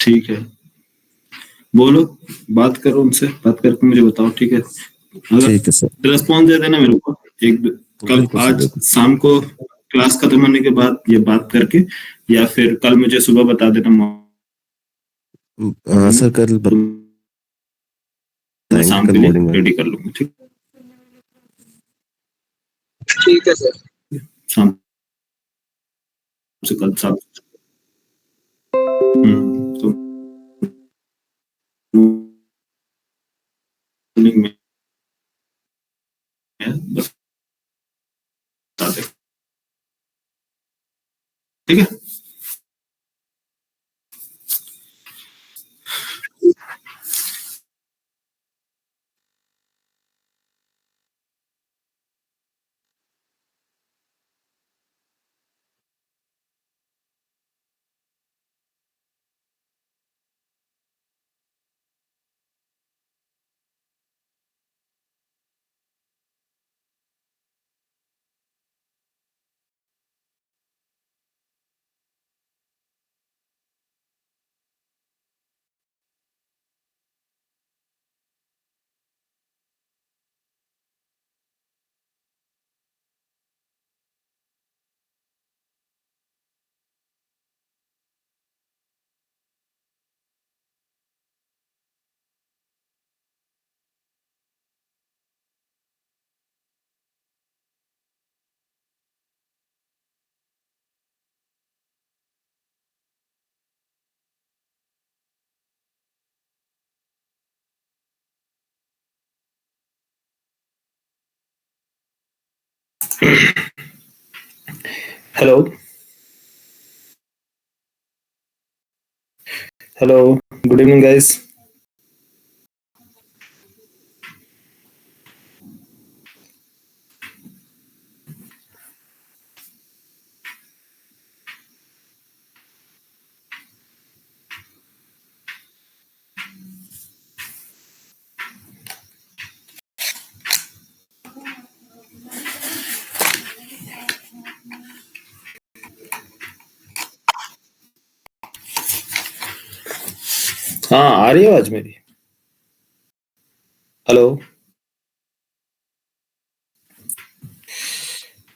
ठीक है, बोलो, बात करो उनसे, बात करके मुझे बताओ, ठीक है? अगर ठीक है सर। रिस्पॉन्स दे देना मेरे को कल, बिल्कुल सर, आज बिल्कुल। शाम को क्लास खत्म होने के बाद ये बात करके, या फिर कल मुझे सुबह बता देना मॉर्निंग में, सर कल तो मैं बताएंगे, शाम कल के लिए मॉर्निंग में। रेडी कर लूंगा। ठीक, ठीक है सर। शाम से कल 7। तो मॉर्निंग में बता दे, ठीक है? Hello, hello, good evening guys. हाँ, आ रही है आवाज मेरी? हेलो।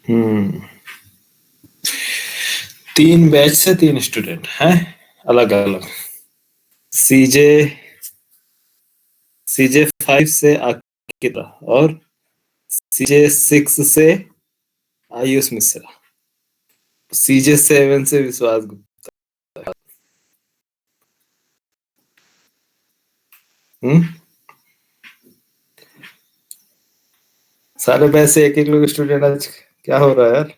हम्म 3 बैच से 3 स्टूडेंट हैं, अलग अलग। सीजे सीजे 5 से अंकिता, और सीजे 6 से आयुष मिश्रा, सीजे 7 से विश्वास गुप्ता। हम्म सारे बैच से एक एक लोग स्टूडेंट। आज क्या हो रहा है यार?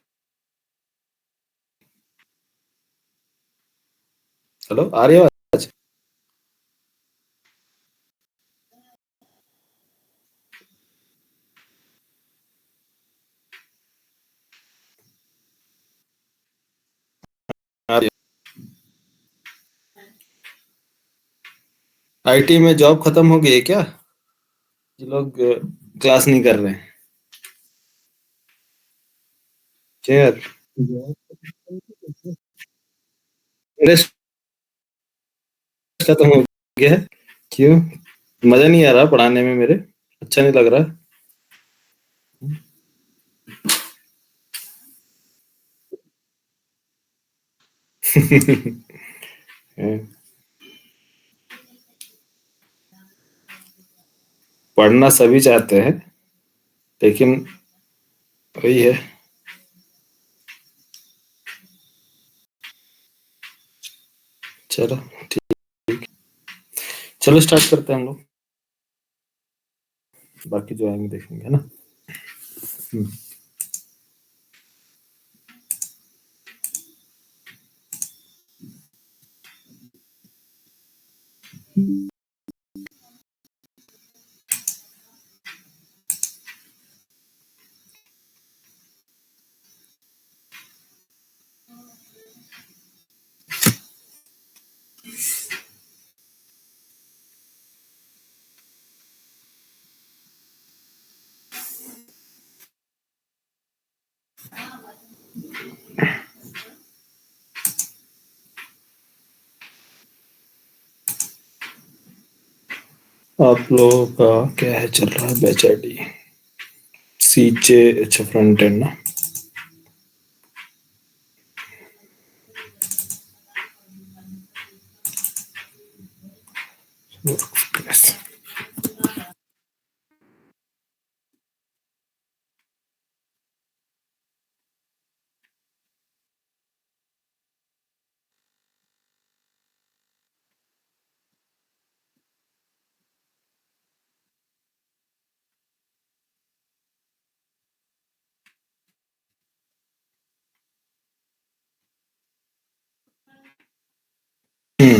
हेलो, आ रही है आवाज? आईटी में जॉब खत्म हो गई है क्या? ये लोग क्लास नहीं कर रहे हैं क्या यार? इंटरेस्ट खत्म हो गया है? क्यों? मजा नहीं आ रहा पढ़ाने में मेरे? अच्छा नहीं लग रहा? पढ़ना सभी चाहते हैं, लेकिन वही है। चलो ठीक, चलो स्टार्ट करते हैं हम लोग, बाकी जो आएंगे देखेंगे, है ना? आप लोगों का क्या है चल रहा है बैच आईडी सीचे अच्छा फ्रंट एंड ना WordPress। हम्म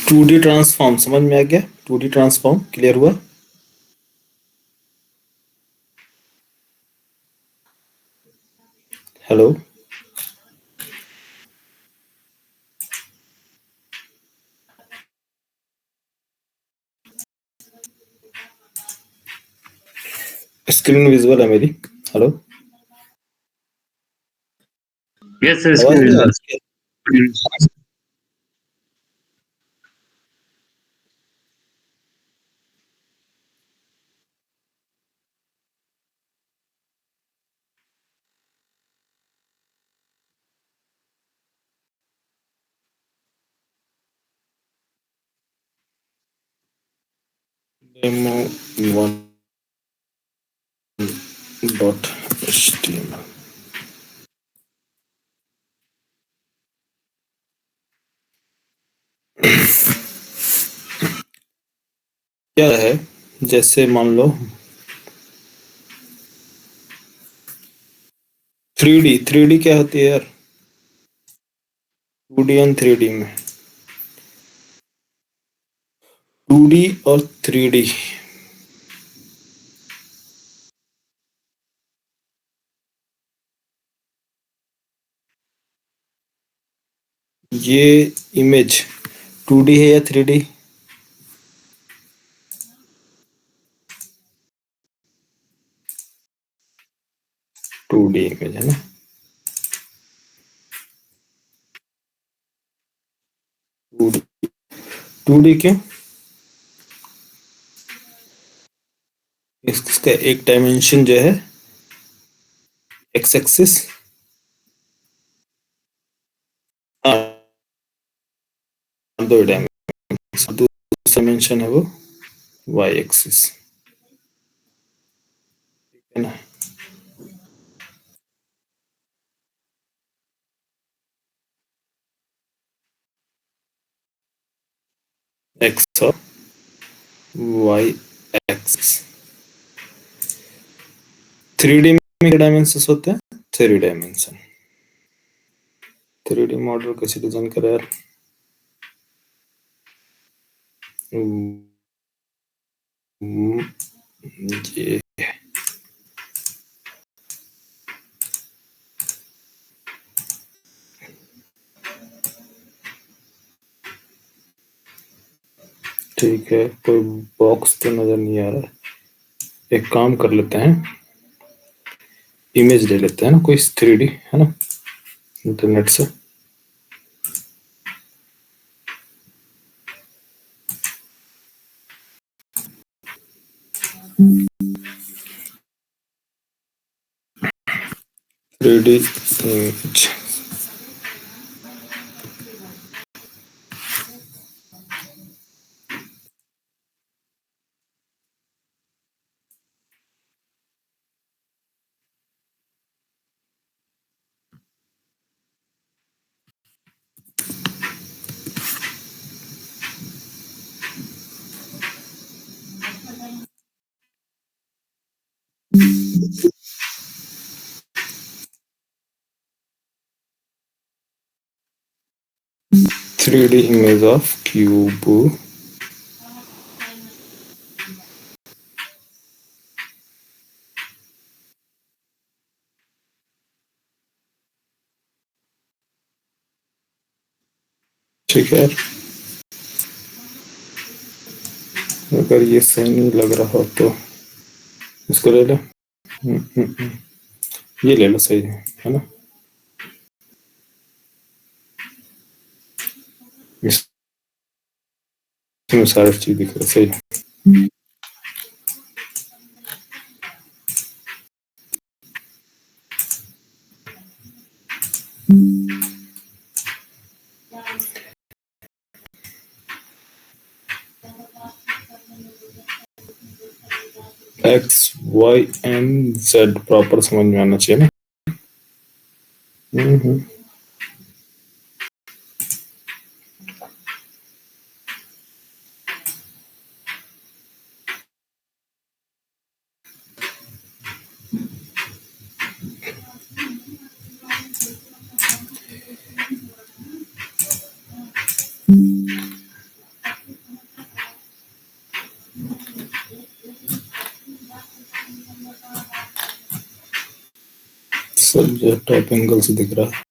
2D ट्रांसफॉर्म समझ में आ गया 2D ट्रांसफॉर्म क्लियर हुआ हेलो स्क्रीन विजुअल है मेरी हेलो Yes, sir. आवाज Screen नहीं आ visual. रही डेमो 1.html क्या है जैसे मान लो 3D क्या होती है यार 2D और 3D में 2D और 3D ये इमेज 2D है या 3D 2D इमेज है ना 2D 2D क्यों इसका एक डायमेंशन जो है एक्स एक्सिस दो डायमेंशन दूसरा डायमेंशन है वो वाई एक्सिस है ना एक्स और वाई एक्सिस 3D में कितने डायमेंशन होते हैं 3 डायमेंशन 3D मॉडल कैसे डिजाइन करें यार ये ठीक है कोई बॉक्स तो नजर नहीं आ रहा एक काम कर लेते हैं इमेज ले लेते हैं ना कोई 3D है ना इंटरनेट से 3D image 3D image of cube ठीक है अगर ये सही नहीं लग रहा हो तो इसको ले लो ये ले लो सही है ना इसमें सारी चीज दिख रहा है सही X Y and Z proper समझ में आना चाहिए ना। हम्म। सब जो टॉप एंगल से दिख रहा है।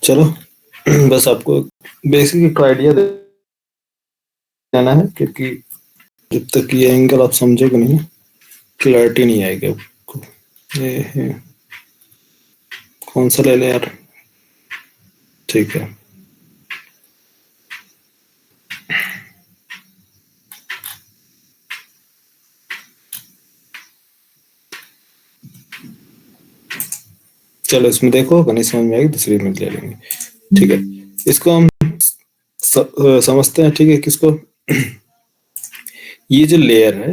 चलो बस आपको बेसिक एक आइडिया देना है, क्योंकि जब तक ये एंगल आप समझोगे नहीं, क्लैरिटी नहीं आएगी आपको। ये है, कौन सा ले लें यार? ठीक है, चलो इसमें देखो, अगर नहीं समझ में आएगी दूसरी में ले लेंगे। ठीक है, इसको हम समझते हैं। ठीक है, किसको? ये जो लेयर है,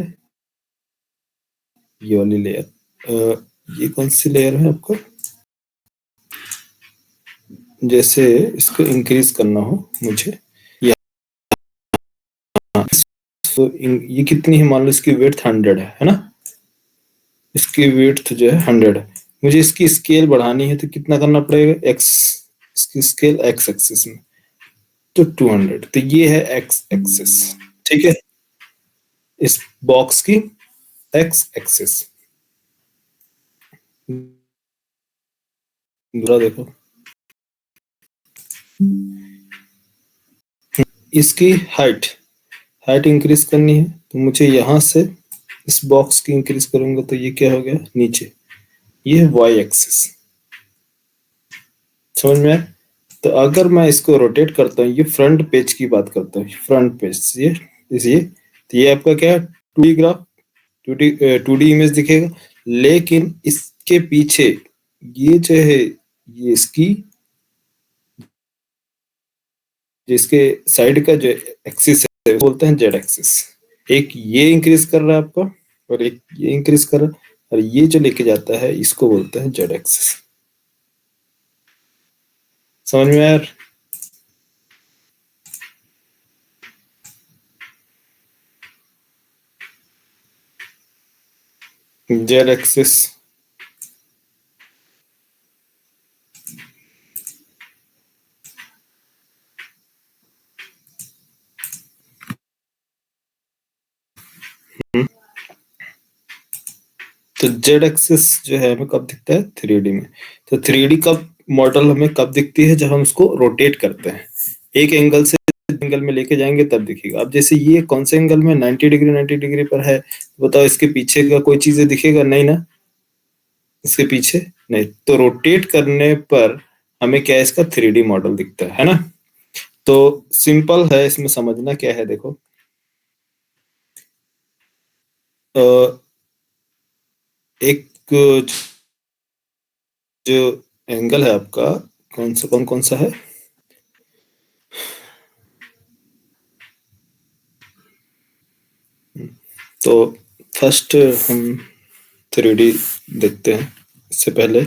ये वाली लेयर, ये कौन सी लेयर है आपको? जैसे इसको इंक्रीज करना हो मुझे, तो ये कितनी है? मान लो इसकी वेट 100 है ना? इसकी वेट जो है 100 है। मुझे इसकी स्केल बढ़ानी है तो कितना करना पड़ेगा? एक्स, इसकी स्केल एक्स एक्सिस में, तो 200। तो ये है एक्स एक्सिस। ठीक है, इस बॉक्स की एक्स एक्सिस। दूसरा देखो, इसकी हाइट हाइट इंक्रीज करनी है, तो मुझे यहां से इस बॉक्स की इंक्रीज करूंगा, तो ये क्या हो गया नीचे? ये है वाई एक्सिस। समझ में आया? तो अगर मैं इसको रोटेट करता हूँ, ये फ्रंट पेज की बात करता हूँ, फ्रंट पेज ये तो ये आपका क्या है? 2D ग्राफ, 2D इमेज दिखेगा। लेकिन इसके पीछे ये जो है, ये इसकी जिसके साइड का जो एक्सिस है वो बोलते हैं जेड एक्सिस। एक ये इंक्रीज कर रहा है आपका, और एक ये इंक्रीज कर रहा है, और ये जो लेके जाता है इसको बोलते हैं जेड एक्सिस। समझ में आया यार? Z axis. तो जेड एक्सिस जो है हमें कब दिखता है? 3D में। तो 3D का मॉडल हमें कब दिखती है? जब हम उसको रोटेट करते हैं, एक एंगल से एंगल में लेके जाएंगे तब दिखेगा। अब जैसे ये कौन से एंगल में? 90 डिग्री 90 डिग्री पर है, तो बताओ इसके पीछे का कोई चीजें दिखेगा? नहीं ना, इसके पीछे नहीं। तो रोटेट करने पर हमें क्या है? इसका 3D मॉडल दिखता है ना? तो सिंपल है, इसमें समझना क्या है देखो, एक जो एंगल है आपका, कौन कौन सा है? तो फर्स्ट हम 3D देखते हैं। इससे पहले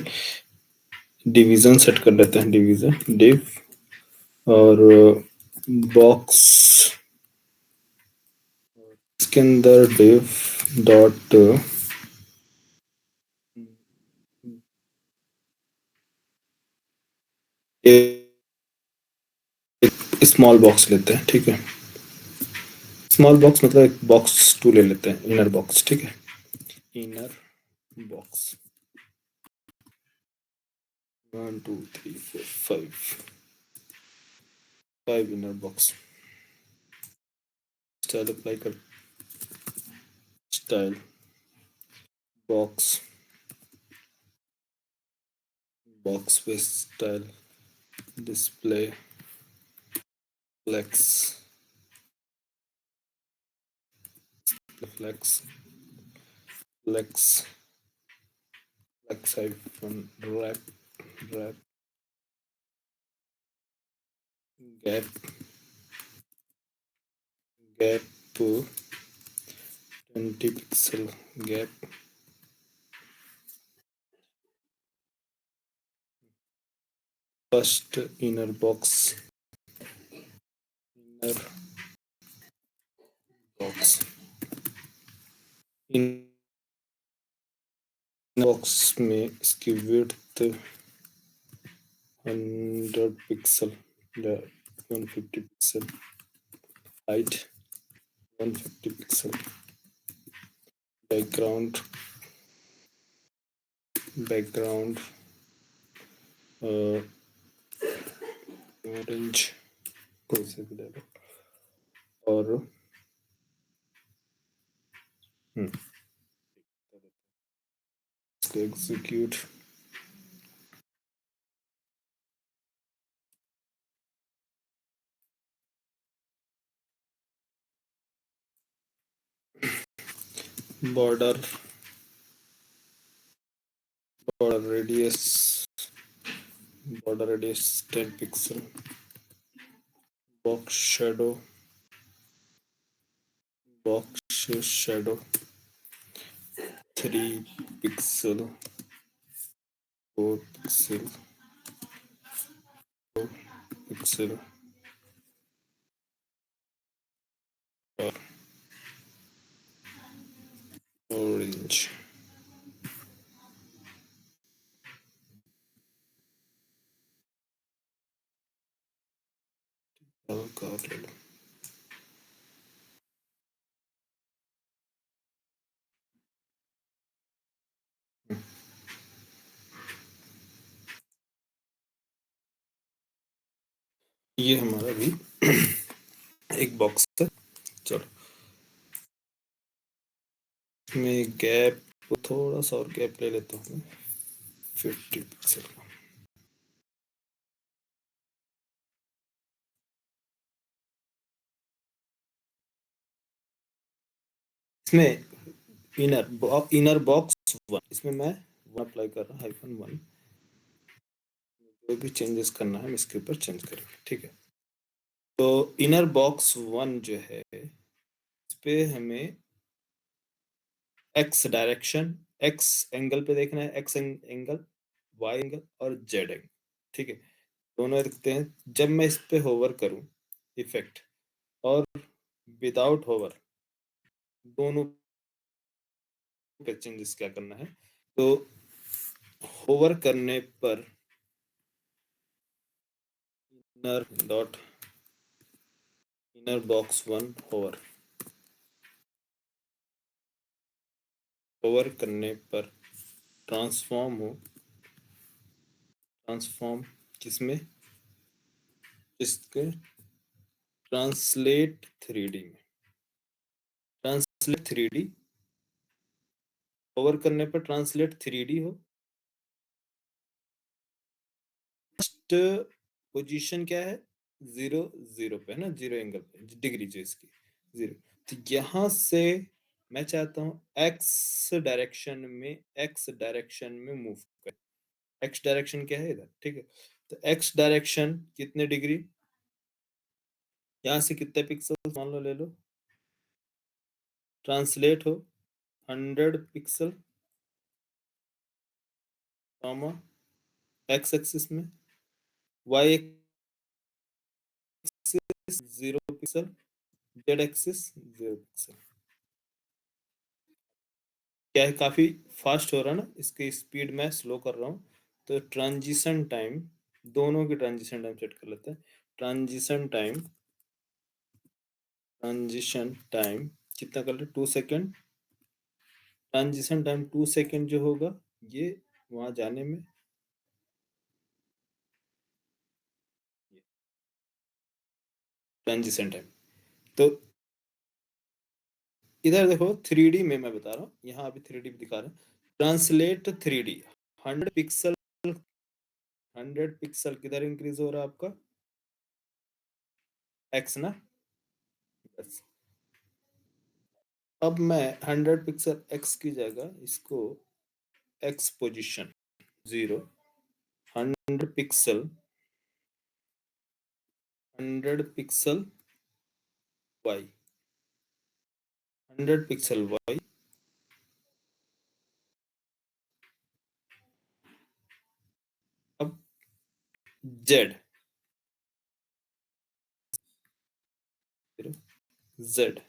डिवीजन सेट कर लेते हैं, डिवीजन डिव, और बॉक्स, इसके अंदर डिव डॉट स्मॉल बॉक्स लेते हैं। ठीक है, स्मॉल बॉक्स मतलब एक बॉक्स 2 ले लेते हैं, इनर बॉक्स। ठीक है, inner box 1 2 3 4 5 inner box. Style apply कर, स्टाइल बॉक्स बॉक्स पे style, display, flex, flex, flex, flex hyphen wrap, wrap, gap, gap 20 pixel gap, first inner box, inner box, इन बॉक्स में इसकी width 100 pixel, 150 pixel, height 150 pixel, background, background orange कोई से भी ले लो, और इसको execute, border, border radius, border radius 10 pixel, box shadow, box shadow 3 pixel, 4 pixel, 4 pixel, और ऑरेंज, हल्का ले लो। ये हमारा भी एक बॉक्स है। चलो इसमें गैप, थोड़ा सा और गैप ले लेता हूँ, 50 पिक्सल का। इसमें इनर बॉक्स 1, इसमें मैं 1 अप्लाई कर रहा हूँ, -1। जो भी चेंजेस करना है हम इसके ऊपर चेंज करेंगे, ठीक है। तो इनर बॉक्स 1 जो है, इस पे हमें एक्स डायरेक्शन, एक्स एंगल पे देखना है, एक्स एंगल, वाई एंगल और जेड एंगल, ठीक है। दोनों दिखते हैं। जब मैं इस पे होवर करूं, इफेक्ट और विदाउट होवर, दोनों पे चेंजेस क्या करना है, तो होवर करने पर inner dot, inner box 1 hover, hover करने पर ट्रांसफॉर्म हो, ट्रांसफॉर्म किसमें, इसके ट्रांसलेट 3D में, ट्रांसलेट 3D, होवर करने पर ट्रांसलेट 3D हो। फर्स्ट पोजीशन क्या है, 0 0 पे है ना, 0 एंगल पे, डिग्री जो इसकी 0। तो यहाँ से मैं चाहता हूँ एक्स डायरेक्शन में मूव कर। एक्स डायरेक्शन क्या है इधर, ठीक है। तो एक्स डायरेक्शन कितने डिग्री, यहाँ से कितने पिक्सल मान लो ले लो, ट्रांसलेट हो 100 पिक्सल, कॉमा एक्स एक्सिस में, Y axis 0 pixel, Z axis 0 pixel. क्या है, काफी फास्ट हो रहा है ना, इसकी स्पीड मैं स्लो कर रहा हूँ। तो ट्रांजिशन टाइम, दोनों की ट्रांजिशन टाइम सेट कर लेते हैं। ट्रांजिशन टाइम, ट्रांजिशन टाइम कितना कर ले, 2 सेकेंड। ट्रांजिशन टाइम 2 सेकेंड जो होगा, ये वहां जाने में, ट्रांजिशन टाइम। तो इधर देखो 3D में मैं बता रहा हूँ, यहाँ अभी 3D दिखा रहा है। ट्रांसलेट 3D 100 पिक्सल 100 पिक्सल किधर इंक्रीज हो रहा है आपका? एक्स ना, बस। अब मैं 100 पिक्सल एक्स की जगह इसको x position 0, 100 pixel 100 pixel y, 100 pixel y, अब z, z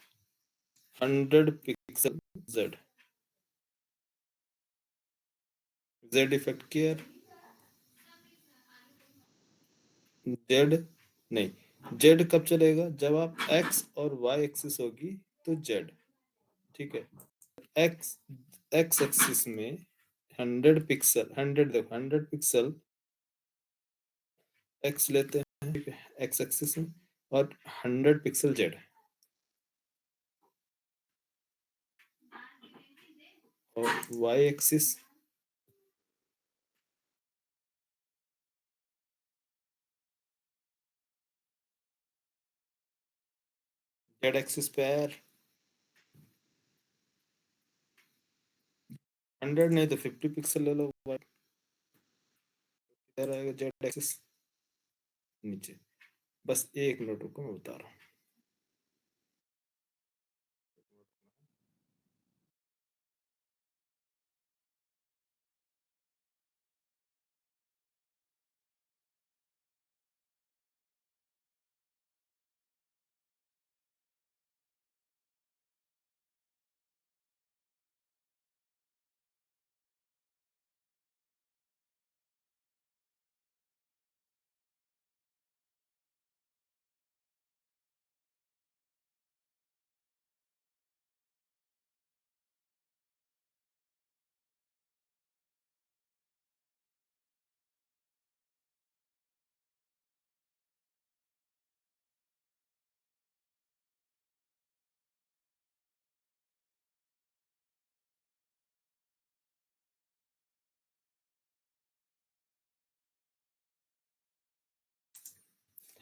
100 pixel z, z effect किया, जेड नहीं, जेड कब चलेगा? जब आप एक्स और वाई एक्सिस होगी तो जेड, ठीक है। एक्स एक्स एक्सिस में 100 पिक्सल, 100 देखो 100 पिक्सल एक्स लेते हैं, ठीक है, एक्स एक्सिस में, और 100 पिक्सल जेड, और वाई एक्सिस जेड एक्सिस पे यार 100 नहीं तो 50 पिक्सल ले लो वाई, इधर आएगा जेड एक्सिस नीचे। बस एक मिनट रुको, मैं बता रहा हूँ।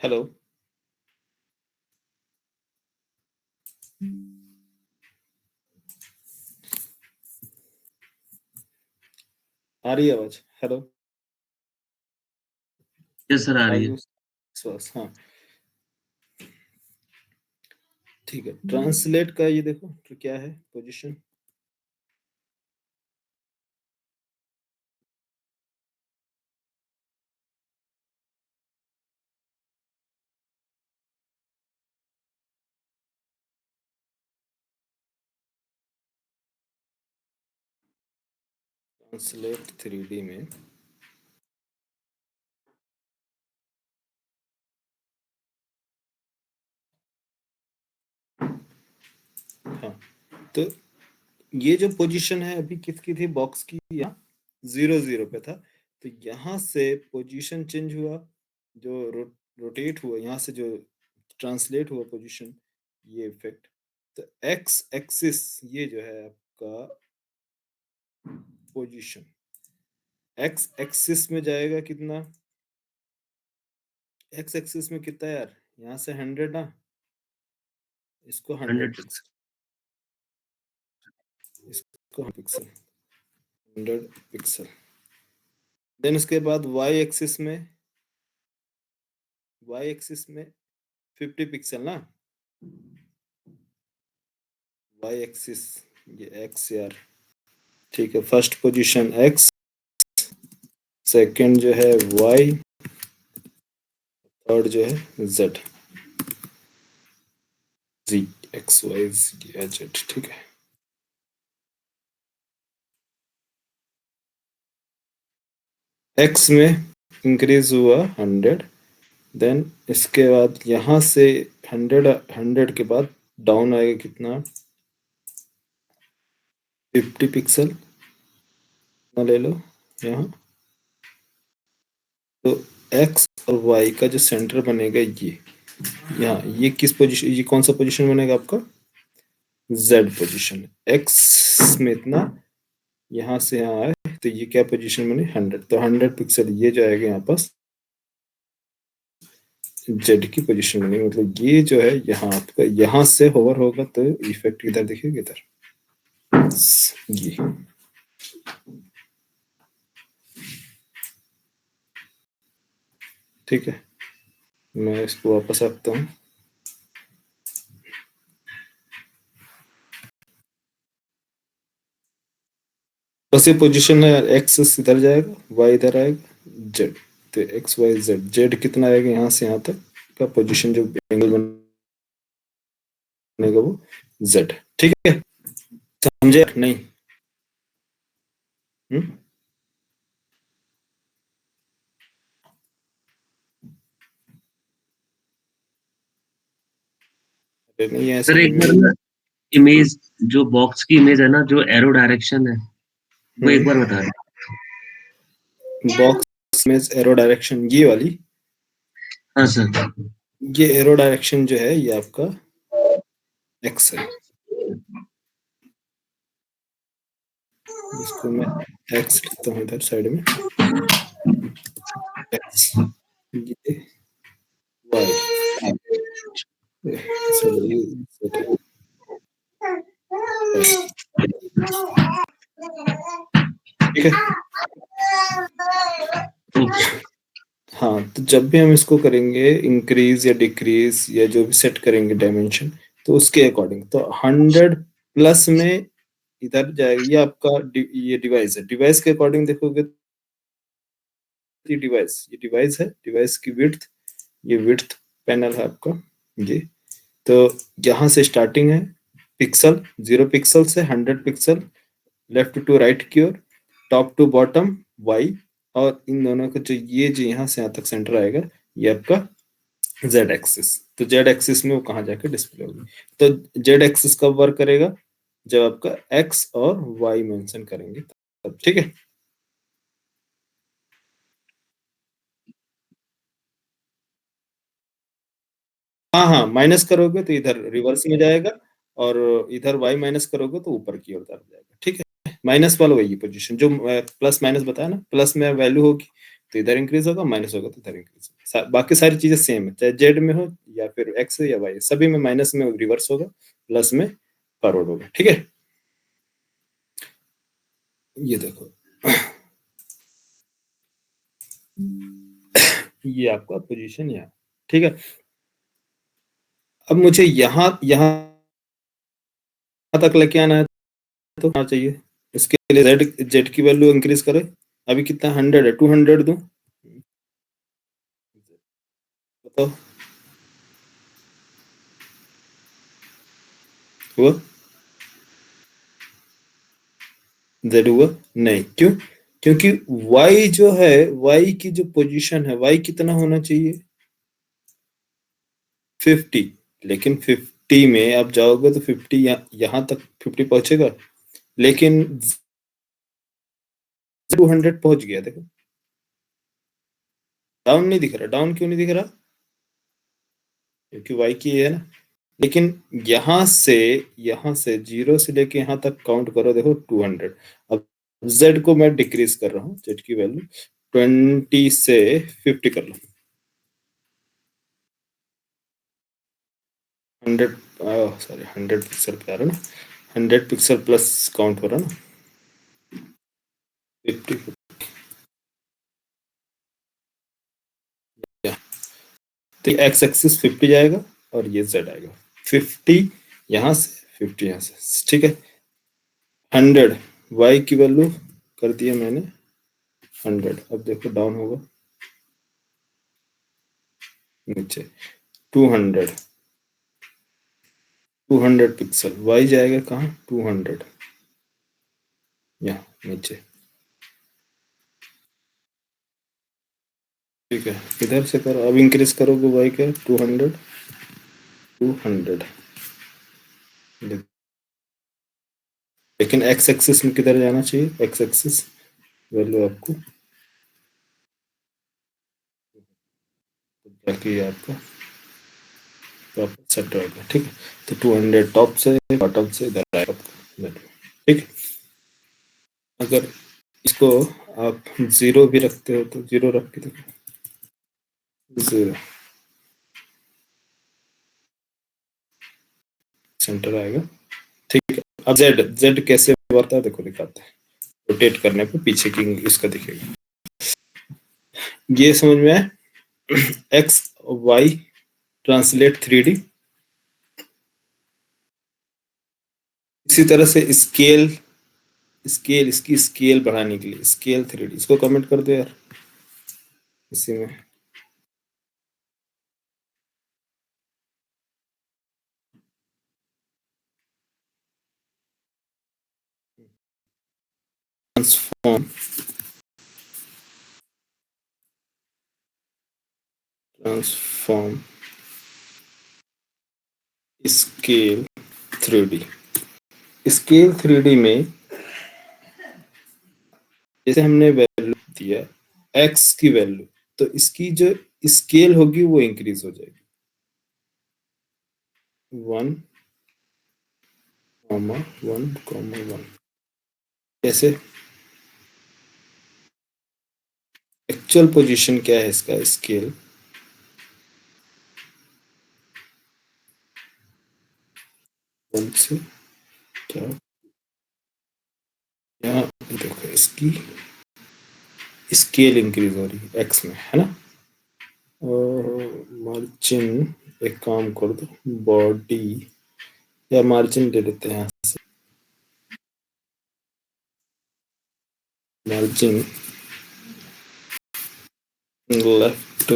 हेलो, आ रही है आवाज? हेलो, यस सर, आ रही है। आयुष, हाँ ठीक है। ट्रांसलेट का ये देखो तो क्या है पोजीशन, ट्रांसलेट 3D में हाँ, तो ये जो पोजीशन है अभी किसकी थी? बॉक्स की, या 0 0 पे था, तो यहाँ से पोजीशन चेंज हुआ, जो रोटेट हुआ यहाँ से, जो ट्रांसलेट हुआ पोजीशन, ये इफेक्ट। तो एक्स एक्सिस ये जो है आपका पोजीशन, एक्स एक्सिस में जाएगा कितना? एक्स एक्सिस में कितना यार? यहाँ से 100 ना, इसको 100 100। पिक्सल, इसको पिक्सल 100 पिक्सल। देन उसके बाद वाई एक्सिस में 50 पिक्सल ना, वाई एक्सिस, ये एक्स यार, ठीक है। फर्स्ट पोजीशन एक्स, सेकंड जो है वाई, थर्ड जो है जेड, जी, एक्स वाई जेड, ठीक है। एक्स में इंक्रीज हुआ 100, देन इसके बाद यहाँ से 100, 100 के बाद डाउन आएगा कितना? 50 पिक्सल ना ले लो यहाँ। तो एक्स और वाई का जो सेंटर बनेगा ये, यहाँ ये किस पोजीशन, ये कौन सा पोजीशन बनेगा आपका? Z position. एक्स में इतना, यहाँ से यहाँ आए तो ये क्या पोजीशन बनी 100, तो 100 पिक्सल ये जो आएगा यहाँ पास जेड की पोजीशन बनी, मतलब ये जो है यहाँ आपका यहाँ से होवर होगा तो इफेक्ट इधर दिखेगा इधर ये। ठीक है, मैं इसको वापस रखता हूँ। बस ये पोजीशन है, एक्स इधर जाएगा, वाई इधर आएगा, जेड, तो एक्स वाई जेड, जेड कितना आएगा यहाँ से यहाँ तक का पोजीशन जो एंगल बनेगा वो जेड। ठीक है, समझे नहीं? अरे नहीं ऐसे सर एक बार ना इमेज जो बॉक्स की इमेज है ना, जो एरो डायरेक्शन है, वो एक बार बता दें। बॉक्स में एरो डायरेक्शन ये वाली, हाँ सर। ये एरो डायरेक्शन जो है ये आपका एक्स है, इसको मैं एक्स लिखता हूँ इधर साइड में, एक्स, ये वाई, सॉरी ठीक है। हाँ, तो जब भी हम इसको करेंगे इंक्रीज या डिक्रीज या जो भी सेट करेंगे डायमेंशन, तो उसके अकॉर्डिंग, तो 100 प्लस में इधर जाएगा, ये आपका ये डिवाइस है, डिवाइस के अकॉर्डिंग देखोगे, ये डिवाइस है, डिवाइस की विड्थ, ये विड्थ पैनल है आपका ये, तो यहाँ से स्टार्टिंग है पिक्सल, 0 पिक्सल से 100 पिक्सल लेफ्ट टू राइट की ओर, टॉप टू बॉटम वाई, और इन दोनों का जो ये जो यहाँ से यहाँ तक सेंटर आएगा ये आपका जेड एक्सिस, तो जेड एक्सिस में वो कहाँ जाकर डिस्प्ले होगी, तो जेड एक्सिस कब वर्क करेगा, जब आपका एक्स और वाई मेंशन करेंगे तब। ठीक है, हाँ हाँ, माइनस करोगे तो इधर रिवर्स में जाएगा, और इधर वाई माइनस करोगे तो ऊपर की ओर तरफ जाएगा। ठीक है, माइनस वाला वही पोजीशन जो प्लस माइनस बताया ना, प्लस में वैल्यू होगी तो इधर इंक्रीज होगा, माइनस होगा तो इधर इंक्रीज होगा, बाकी सारी चीजें सेम है, चाहे जेड में हो या फिर एक्स या वाई, सभी में माइनस में रिवर्स होगा, प्लस में फॉरवर्ड होगा। ठीक है, ये देखो ये आपका पोजीशन यहाँ। ठीक है, अब मुझे यहाँ तक लेके आना है, तो आना चाहिए, इसके लिए जेड जेड की वैल्यू इंक्रीज करें, अभी कितना 100 है, 200 दूं, बताओ हुआ, जेड हुआ नहीं, क्यों, क्योंकि y जो है, y की जो पोजीशन है, y कितना होना चाहिए 50, लेकिन 50 में आप जाओगे तो 50 यहाँ तक 50 पहुंचेगा, लेकिन 200 पहुंच गया, देखो डाउन नहीं दिख रहा, डाउन क्यों नहीं दिख रहा, क्योंकि y की है ना, लेकिन यहाँ से 0 से लेके यहाँ तक काउंट करो, देखो 200, अब z को मैं डिक्रीज कर रहा हूँ, z की वैल्यू 20 से 50 कर लो, 100 सॉरी 100 पिक्सल पे आ रहा ना, 100 पिक्सल प्लस काउंट हो रहा ना, 50, तो एक्स एक्सिस 50 जाएगा और ये जेड आएगा, 50 यहाँ से 50 यहाँ से। ठीक है, 100 वाई की वैल्यू कर दिया मैंने 100, अब देखो डाउन होगा नीचे 200, 200 पिक्सल, वाई जाएगा कहाँ 200 यहाँ नीचे। ठीक है, इधर से करो, अब इंक्रीज करोगे वाई का 200, 200, लेकिन एक्स एक्सिस में किधर जाना चाहिए, एक्स एक्सिस वैल्यू आपको जाके आपका टॉप सेट रहेगा। ठीक है, तो 200 टॉप से बॉटम से इधर आएगा, ठीक है। अगर इसको आप 0 भी रखते हो तो 0 रख के देखो, 0 सेंटर आएगा। ठीक है, अब जेड कैसे बढ़ता है देखो, दिखाते हैं। रोटेट करने पे पीछे की इसका दिखेगा, ये समझ में आया। X Y translate 3D। इसी तरह से स्केल, इसकी स्केल बढ़ाने के लिए स्केल 3D, इसको कमेंट कर दो यार इसी में। Transform scale 3D। Scale 3D में जैसे हमने वैल्यू दिया एक्स की वैल्यू, तो इसकी जो स्केल होगी वो इंक्रीज हो जाएगी, 1, 1, 1। कैसे? एक्चुअल पोजीशन क्या है इसका स्केल, 1 से क्या, यहाँ देखो इसकी स्केल इंक्रीज हो रही है एक्स में, है ना। और मार्जिन, एक काम कर दो, बॉडी या मार्जिन ले लेते हैं यहाँ से, मार्जिन लेफ्ट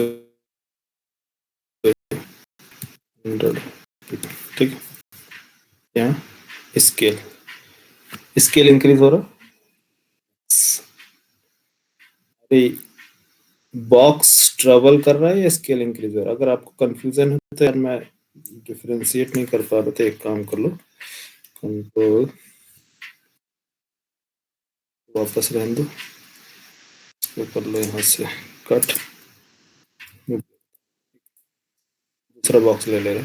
100, ठीक है। यहाँ स्केल स्केल इंक्रीज हो रहा है, बॉक्स ट्रेवल कर रहा है या स्केल इंक्रीज हो रहा है। अगर आपको कंफ्यूजन है तो यार मैं डिफरेंशिएट नहीं कर पा रहा था, एक काम कर लो, कंट्रोल वापस रहने दो, इसको कर लो यहाँ से कट, दूसरा बॉक्स ले ले रहे,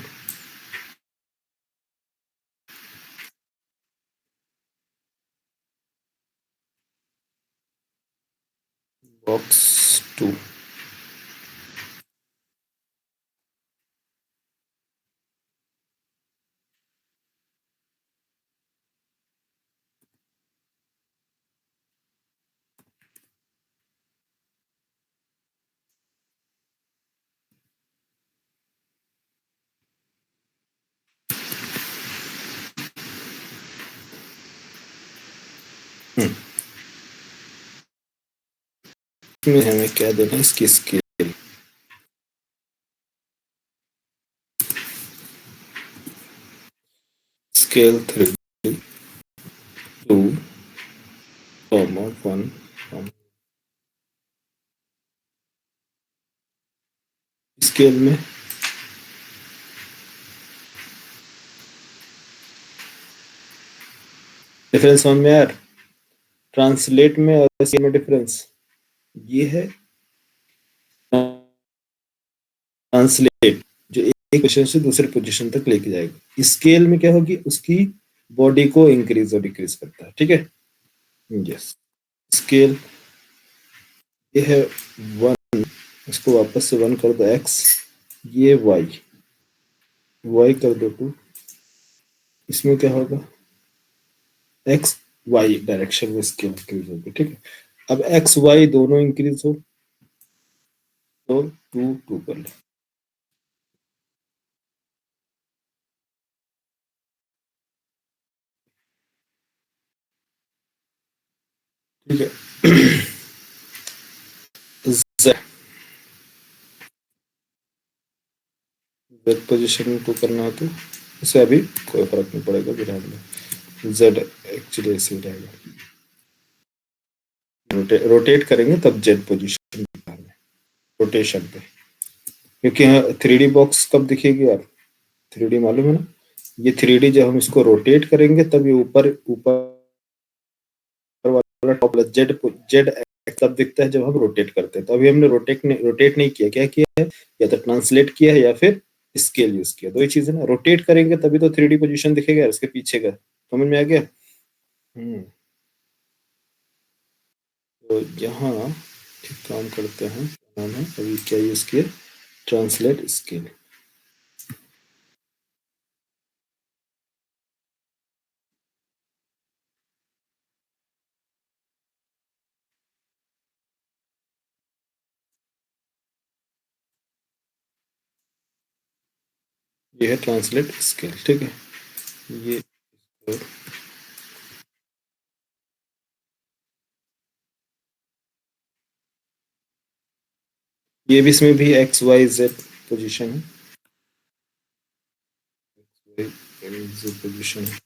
बॉक्स 2। में हमें क्या देना है, इसकी स्केल, स्केल 3, 2, 1। स्केल में डिफरेंस समझ में यार, ट्रांसलेट में और स्केल में डिफरेंस ये है। ट्रांसलेट जो एक पोजीशन से दूसरे पोजीशन तक लेके जाएगा, स्केल में क्या होगी, उसकी बॉडी को इंक्रीज और डिक्रीज करता है, ठीक है। यस, स्केल ये है 1, इसको वापस से 1 कर दो एक्स, ये वाई कर दो 2, इसमें क्या होगा, एक्स वाई डायरेक्शन में स्केल इंक्रीज होगी, ठीक है। अब एक्स वाई दोनों इंक्रीज हो तो 2, 2 कर लो, ठीक है। जेड पोजीशन को करना है तो इसे अभी कोई फर्क नहीं पड़ेगा, ध्यान में जेड एक्चुअली ऐसे ही रहेगा, रोटेट करेंगे तब जेड पोजीशन रोटेशन पे, क्योंकि 3D बॉक्स कब दिखेगी यार, 3D मालूम है ना, ये 3D जब हम इसको रोटेट करेंगे तब ये ऊपर ऊपर वाला टॉप जेड जेड तब दिखता है जब हम रोटेट करते हैं। तो अभी हमने रोटेट नहीं किया, क्या किया है, या तो ट्रांसलेट किया है या फिर स्केल यूज किया, दो ही चीज है ना। रोटेट करेंगे तभी तो 3D पोजीशन दिखेगा इसके पीछे का, समझ में आ गया। तो यहाँ एक काम करते हैं, नाम है अभी क्या यूज किया, ट्रांसलेट स्केल। ये है ट्रांसलेट स्केल, ठीक है। ये ये भी, इसमें भी एक्स वाई जेड पोजीशन है, जेड पोजीशन है।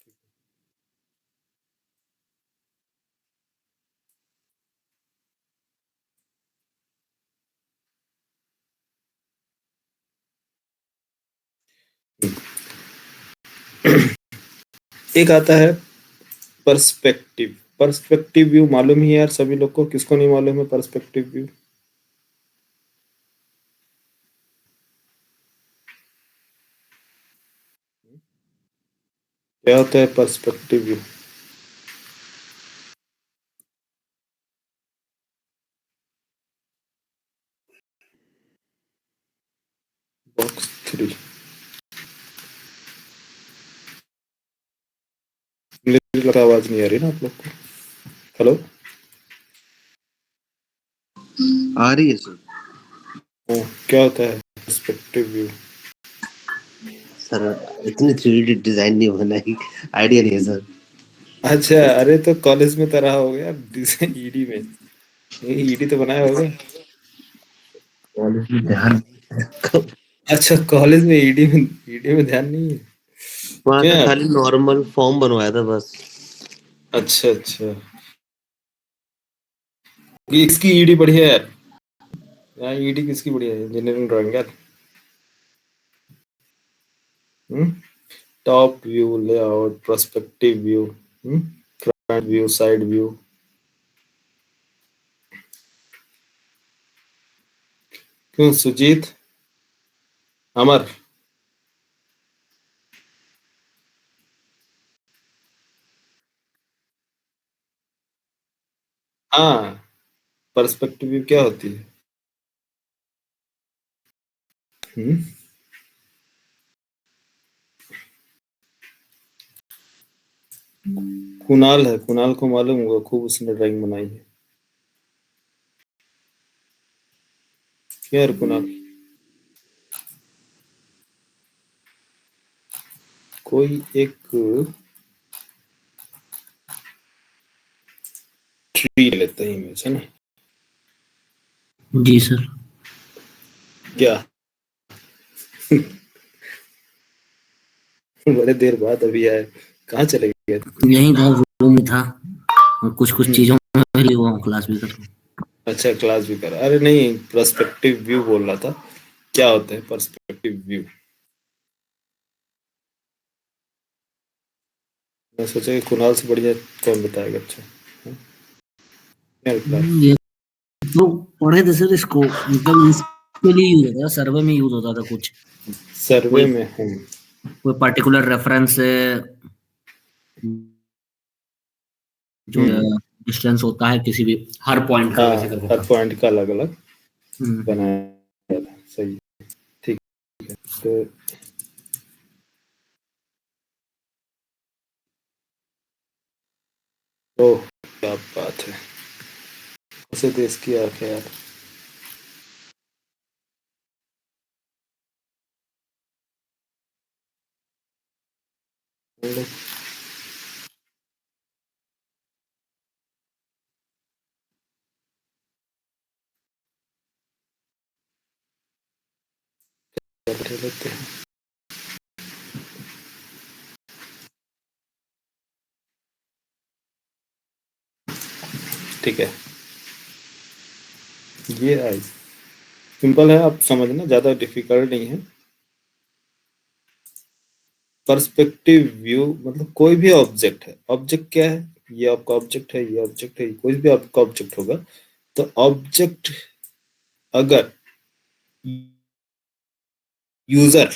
एक आता है पर्सपेक्टिव। पर्सपेक्टिव व्यू मालूम ही है यार सभी लोग को, किसको नहीं मालूम है पर्सपेक्टिव व्यू? क्या होता है पर्सपेक्टिव व्यू? बॉक्स 3। मेरी लगा आवाज नहीं आ रही ना आप लोग को? हेलो? आ रही है सर। हाँ, क्या होता है पर्सपेक्टिव व्यू? सर इतनी 3D डिजाइन नहीं बनाई, आइडिया नहीं है सर। अच्छा, अरे तो कॉलेज में तो रहा हो गया डिजाइन ईडी में, ईडी तो बनाया होगा। कॉलेज में ध्यान अच्छा, कॉलेज में ईडी में ध्यान नहीं है वहाँ क्या? का, खाली नॉर्मल फॉर्म बनवाया था बस। अच्छा अच्छा, ये इसकी ईडी बढ़िया है यार। यहाँ ईडी किसकी बढ़िया है? इंजीनियरिंग ड्राइंग यार। Top view, layout, perspective view, front view, side view. क्यों सुजीत, अमर? हाँ, पर्सपेक्टिव व्यू क्या होती है? हम्म कुणाल है, कुणाल को मालूम होगा, खूब उसने ड्राइंग बनाई है। क्या यार कुणाल, कोई एक ट्री लेते हैं इमेज, है ना? जी सर। क्या बड़े देर बाद अभी आए, कहाँ चले गए थे? यहीं था, रूम में था, और कुछ कुछ हम्म, चीजों में भी हुआ, क्लास भी कर। अच्छा क्लास भी करा। अरे नहीं, पर्सपेक्टिव व्यू बोल रहा था, क्या होता है पर्सपेक्टिव व्यू? मैं सोचा कि कुणाल से बढ़िया कौन बताएगा। अच्छा, हाँ, क्या रिप्लाई? ये तो पढ़े थे सर इसको, मतलब इसके लिए यूज होता था, सर्वे में यूज होता था कुछ, सर्वे कोई में हम कोई पर्टिकुलर रेफरेंस से जो हम्म, डिस्टेंस होता है किसी भी, हर पॉइंट का हाँ, वैसे करके हर था। पॉइंट का अलग अलग हम्म। बनाया था, सही, ठीक है। तो ओह, क्या बात है, उसे देश की आंखें यार। हम लोग बैठे रहते हैं। ठीक है, ये आई सिंपल है, आप समझना, ज्यादा डिफिकल्ट नहीं है। पर्सपेक्टिव व्यू मतलब कोई भी ऑब्जेक्ट है, ऑब्जेक्ट क्या है, ये आपका ऑब्जेक्ट है, ये ऑब्जेक्ट है, कोई भी आपका ऑब्जेक्ट होगा, तो ऑब्जेक्ट अगर यूजर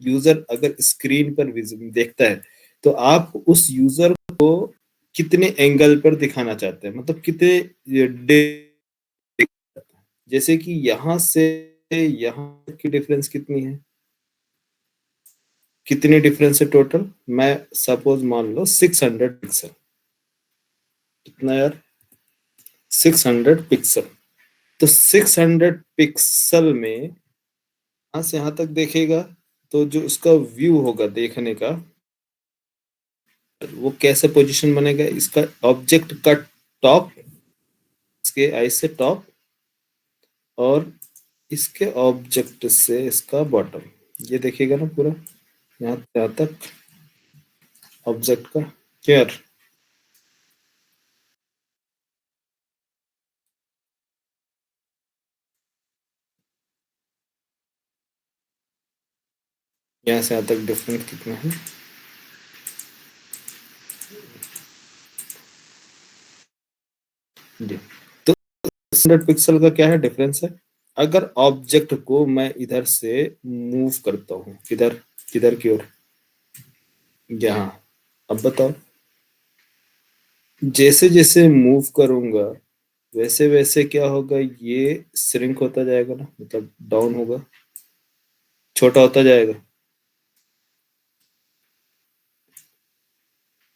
यूजर अगर स्क्रीन पर देखता है, तो आप उस यूजर को कितने एंगल पर दिखाना चाहते हैं, मतलब कितने जैसे कि यहां से यहां तक की डिफरेंस कितनी है, कितनी डिफरेंस है टोटल, मैं सपोज मान लो 600 पिक्सल, कितना यार 600 पिक्सल। तो 600 पिक्सल में यहां से यहां तक देखेगा तो जो उसका व्यू होगा देखने का, वो कैसे पोजीशन बनेगा, इसका ऑब्जेक्ट का टॉप, इसके आई से टॉप, और इसके ऑब्जेक्ट से इसका बॉटम, ये देखेगा ना पूरा यहाँ तक ऑब्जेक्ट का। क्लियर? यहाँ से यहाँ तक डिफरेंस कितना है, जी। तो 100 पिक्सल का क्या है डिफरेंस है। अगर ऑब्जेक्ट को मैं इधर से मूव करता हूँ, किधर किधर की ओर, यहाँ, अब बताओ, जैसे जैसे मूव करूंगा वैसे वैसे क्या होगा, ये श्रिंक होता जाएगा ना, मतलब डाउन होगा, छोटा होता जाएगा,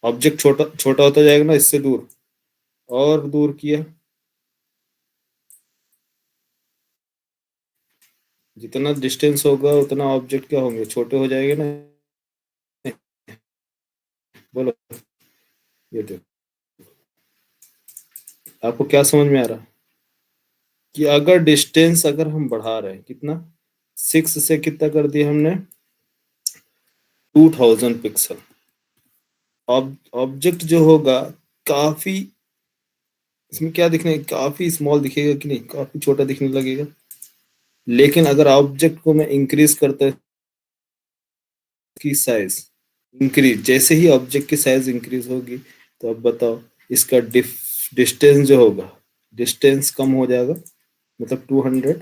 ऑब्जेक्ट छोटा छोटा होता जाएगा ना, इससे दूर, और दूर किया, जितना डिस्टेंस होगा उतना ऑब्जेक्ट क्या होंगे, छोटे हो जाएंगे ना। बोलो, ये देखो, आपको क्या समझ में आ रहा, कि अगर डिस्टेंस अगर हम बढ़ा रहे हैं, कितना 6 से कितना कर दिया हमने 2000 पिक्सल, ऑब्जेक्ट जो होगा काफी, इसमें क्या दिखने, काफी स्मॉल दिखेगा कि नहीं, काफी छोटा दिखने लगेगा। लेकिन अगर ऑब्जेक्ट को मैं इंक्रीज करता की साइज, इंक्रीज जैसे ही ऑब्जेक्ट की साइज इंक्रीज होगी, तो अब बताओ इसका डिस्टेंस जो होगा, डिस्टेंस कम हो जाएगा, मतलब 200।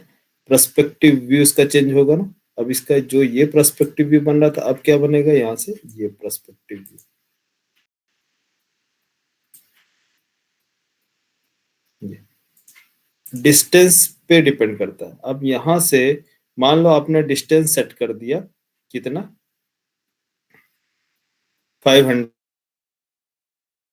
पर्सपेक्टिव व्यू इसका चेंज होगा ना, अब इसका जो ये पर्सपेक्टिव व्यू बन रहा था, अब क्या बनेगा, यहाँ से ये पर्सपेक्टिव व्यू, डिस्टेंस पे डिपेंड करता है। अब यहां से मान लो आपने डिस्टेंस सेट कर दिया, कितना 500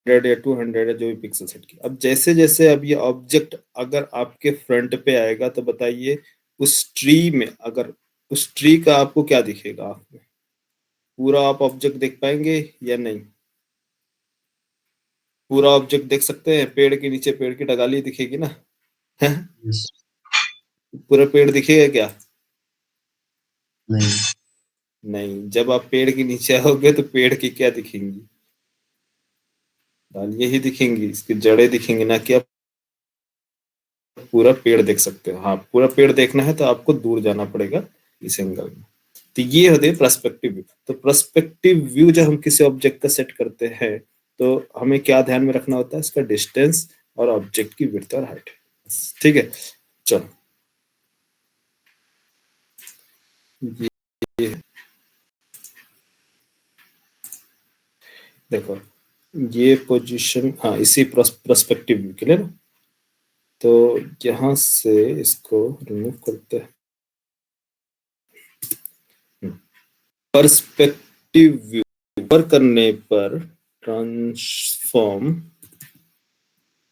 या 200 है, जो भी पिक्सल सेट की। अब जैसे जैसे अब ये ऑब्जेक्ट अगर आपके फ्रंट पे आएगा, तो बताइए उस ट्री में, अगर उस ट्री का आपको क्या दिखेगा आँख में, पूरा आप ऑब्जेक्ट देख पाएंगे या नहीं, पूरा ऑब्जेक्ट देख सकते हैं, पेड़ के नीचे पेड़ की टगाली दिखेगी ना। Yes. पूरा पेड़ दिखेगा क्या, नहीं। नहीं। जब आप पेड़ के नीचे आओगे तो पेड़ की क्या दिखेंगी, डालियां ही दिखेंगी, इसकी जड़ें दिखेंगी ना, कि आप पूरा पेड़ देख सकते हो। हाँ, पूरा पेड़ देखना है तो आपको दूर जाना पड़ेगा इस एंगल में। तो ये होते हैं पर्सपेक्टिव व्यू। तो पर्सपेक्टिव व्यू जब हम किसी ऑब्जेक्ट का सेट करते हैं, तो हमें क्या ध्यान में रखना होता है, इसका डिस्टेंस और ऑब्जेक्ट की विड्थ और हाइट। ठीक है, चलो ये देखो, ये पोजीशन, हाँ इसी पर्सपेक्टिव व्यू के लिए ना, तो यहाँ से इसको रिमूव करते हैं। पर्सपेक्टिव व्यू पर करने पर ट्रांसफॉर्म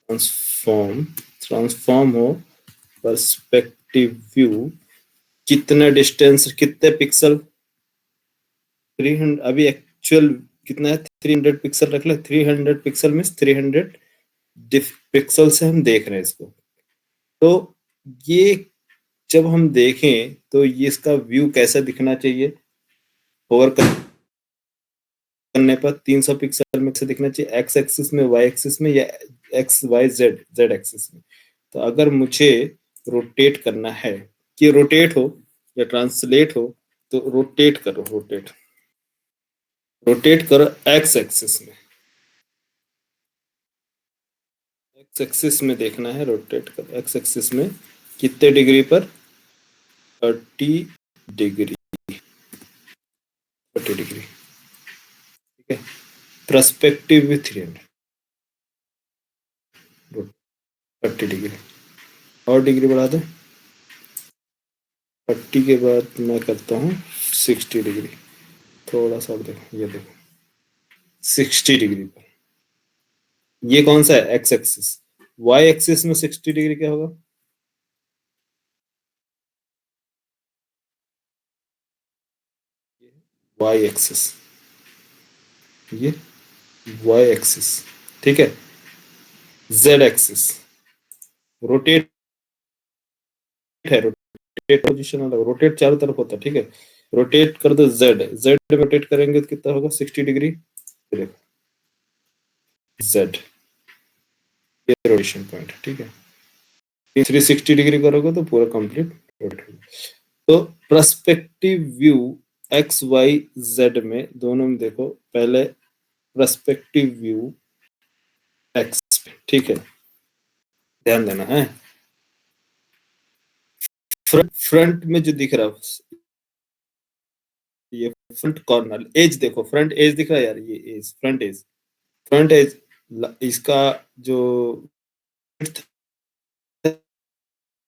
ट्रांसफॉर्म ट्रांसफॉर्म हो पर्सपेक्टिव व्यू, कितना डिस्टेंस, कितने पिक्सल, 300, अभी एक्चुअल कितना है, 300 पिक्सल रख ले, 300 पिक्सल में 300 पिक्सल से हम देख रहे हैं इसको। तो ये जब हम देखें तो ये इसका व्यू कैसा दिखना चाहिए, ओवर करने पर 300 पिक्सल में से दिखना चाहिए, एक्स एक्सिस में, वाई एक्सिस में, या X Y Z Z axis में। तो अगर मुझे रोटेट करना है, कि रोटेट हो या ट्रांसलेट हो, तो रोटेट करो, रोटेट करो एक्स एक्सिस में, एक्स एक्सिस में देखना है, रोटेट करो एक्स एक्सिस में, कितने डिग्री पर, 30 डिग्री, 30 डिग्री। ठीक है, पर्सपेक्टिव विथ 300। 30 डिग्री और डिग्री बढ़ा दें। 30 के बाद मैं करता हूँ 60 डिग्री, थोड़ा सा और देखो, ये देखो 60 डिग्री पर। ये कौन सा है? X axis. वाई एक्सिस में 60 डिग्री क्या होगा? वाई एक्सिस, ये वाई एक्सिस, ठीक है। जेड एक्सिस रोटेट है, रोटेट पोजीशन अलग, रोटेट चारों तरफ होता है, ठीक है। रोटेट कर दो जेड, जेड में रोटेट करेंगे तो कितना होगा? 60 डिग्री। देखो जेड, ये रोटेशन पॉइंट है, ठीक है। 360 डिग्री करोगे तो पूरा कंप्लीट रोटेट होगा। तो perspective view X Y Z में दोनों में देखो, पहले पर्सपेक्टिव व्यू एक्स, ठीक है, ध्यान देना है। फ्रंट में जो दिख रहा है, ये फ्रंट कॉर्नर एज देखो, फ्रंट एज दिख रहा है यार, ये edge, front edge, front edge, इसका जो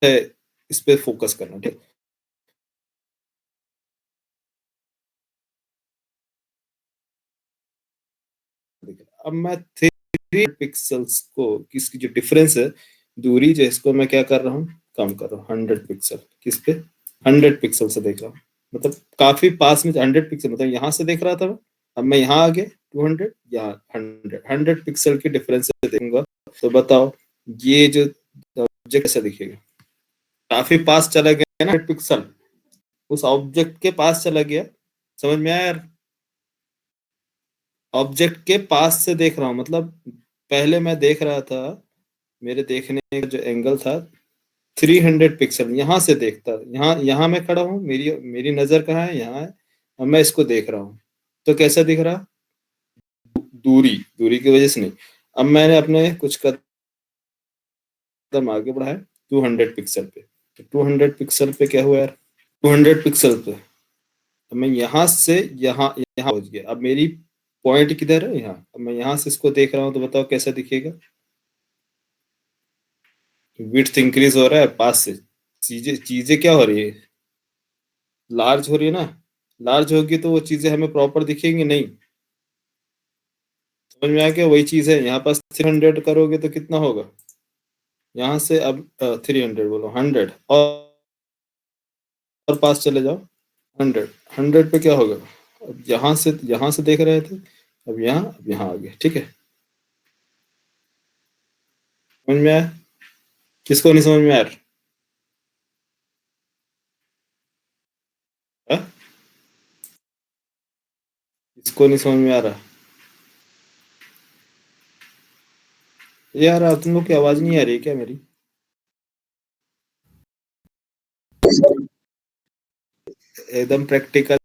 है इस पे फोकस करना, ठीक। अब मैं 3 पिक्सल्स को, किसकी जो डिफरेंस है, दूरी जो, इसको मैं क्या कर रहा हूँ? कम कर रहा हूँ 100 पिक्सल। किस पे? 100 पिक्सल से देख रहा हूँ, मतलब काफी पास में 100 पिक्सल, मतलब यहाँ से देख रहा था मैं, अब मैं यहाँ आ गया 200, यहाँ 100 पिक्सल के डिफरेंस से देखूंगा। तो बताओ ये जो ऑब्जेक्ट कैसा दिखेगा? काफी पास चला गया ना 100 पिक्सल, उस ऑब्जेक्ट के पास चला गया। समझ में आया यार? ऑब्जेक्ट के पास से देख रहा हूँ, मतलब पहले मैं देख रहा था, मेरे देखने का जो एंगल था 300 पिक्सल, यहाँ से देखता, यहाँ यहाँ मैं खड़ा हूँ, मेरी मेरी नजर कहाँ है? यहाँ है। अब मैं इसको देख रहा हूँ तो कैसा दिख रहा? दूरी, दूरी की वजह से नहीं। अब मैंने अपने कुछ कदम आगे बढ़ाया 200 पिक्सल पे, तो 200 पिक्सल पे क्या हुआ यार? 200 पिक्सल पे अब मैं यहाँ से यहाँ यहाँ पहुंच गया। अब मेरी पॉइंट किधर है? यहाँ। अब मैं यहाँ से इसको देख रहा हूँ तो बताओ कैसा दिखेगा? विड्थ इंक्रीज हो रहा है पास से, चीजें चीजें क्या हो रही है? लार्ज हो रही है ना। लार्ज होगी तो वो चीजें हमें प्रॉपर दिखेंगी नहीं। समझ में आ गया? वही चीज है, यहाँ पास 300 करोगे तो कितना होगा? यहाँ से अब 300 बोलो, 100 और पास चले जाओ, 100, 100 पे क्या होगा? अब यहाँ से देख रहे थे, अब यहाँ आ गए, ठीक है। समझ में आया? किसको नहीं समझ में आया? हाँ? किसको नहीं समझ में आ रहा? यार तुम लोग की आवाज नहीं आ रही है क्या मेरी? एकदम प्रैक्टिकल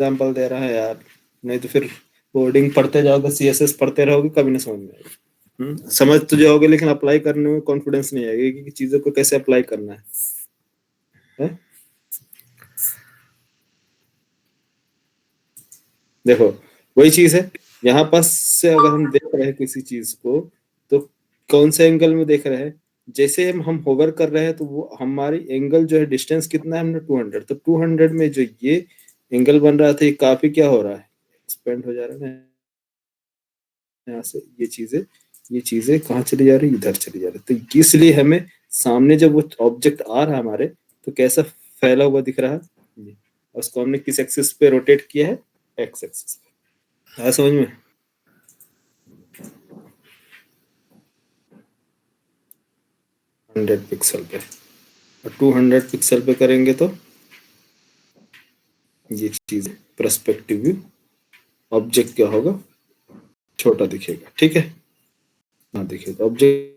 एग्जाम्पल दे रहा है यार, नहीं तो फिर कोडिंग पढ़ते जाओगे, सीएसएस पढ़ते रहोगे, कभी नहीं समझ में आएगा। समझ तो जाओगे लेकिन अप्लाई करने में कॉन्फिडेंस नहीं आएगा कि चीजों को कैसे अप्लाई करना है? देखो वही चीज है, यहाँ पास से अगर हम देख रहे हैं किसी चीज को, तो कौन से एंगल में देख रहे हैं? जैसे हम होवर कर रहे हैं तो वो हमारी एंगल जो है, डिस्टेंस कितना है? हमने 200, तो 200 में जो ये एंगल बन रहा था, ये काफी क्या हो रहा है? एक्सपेंड हो जा रहा है ना यहाँ से। ये चीजें कहाँ चली जा रही है? इधर चली जा रही है। तो इसलिए हमें सामने जब वो ऑब्जेक्ट आ रहा है हमारे, तो कैसा फैला हुआ दिख रहा है? ये। और उसको हमने किस एक्सिस पे रोटेट किया है? एक्स एक्सिस पे। आया समझ में? 100 पिक्सल पे, और 200 पिक्सल पे करेंगे तो ये चीज पर्सपेक्टिव व्यू, ऑब्जेक्ट क्या होगा? छोटा दिखेगा, ठीक है। हाँ दिखेगा, ऑब्जेक्ट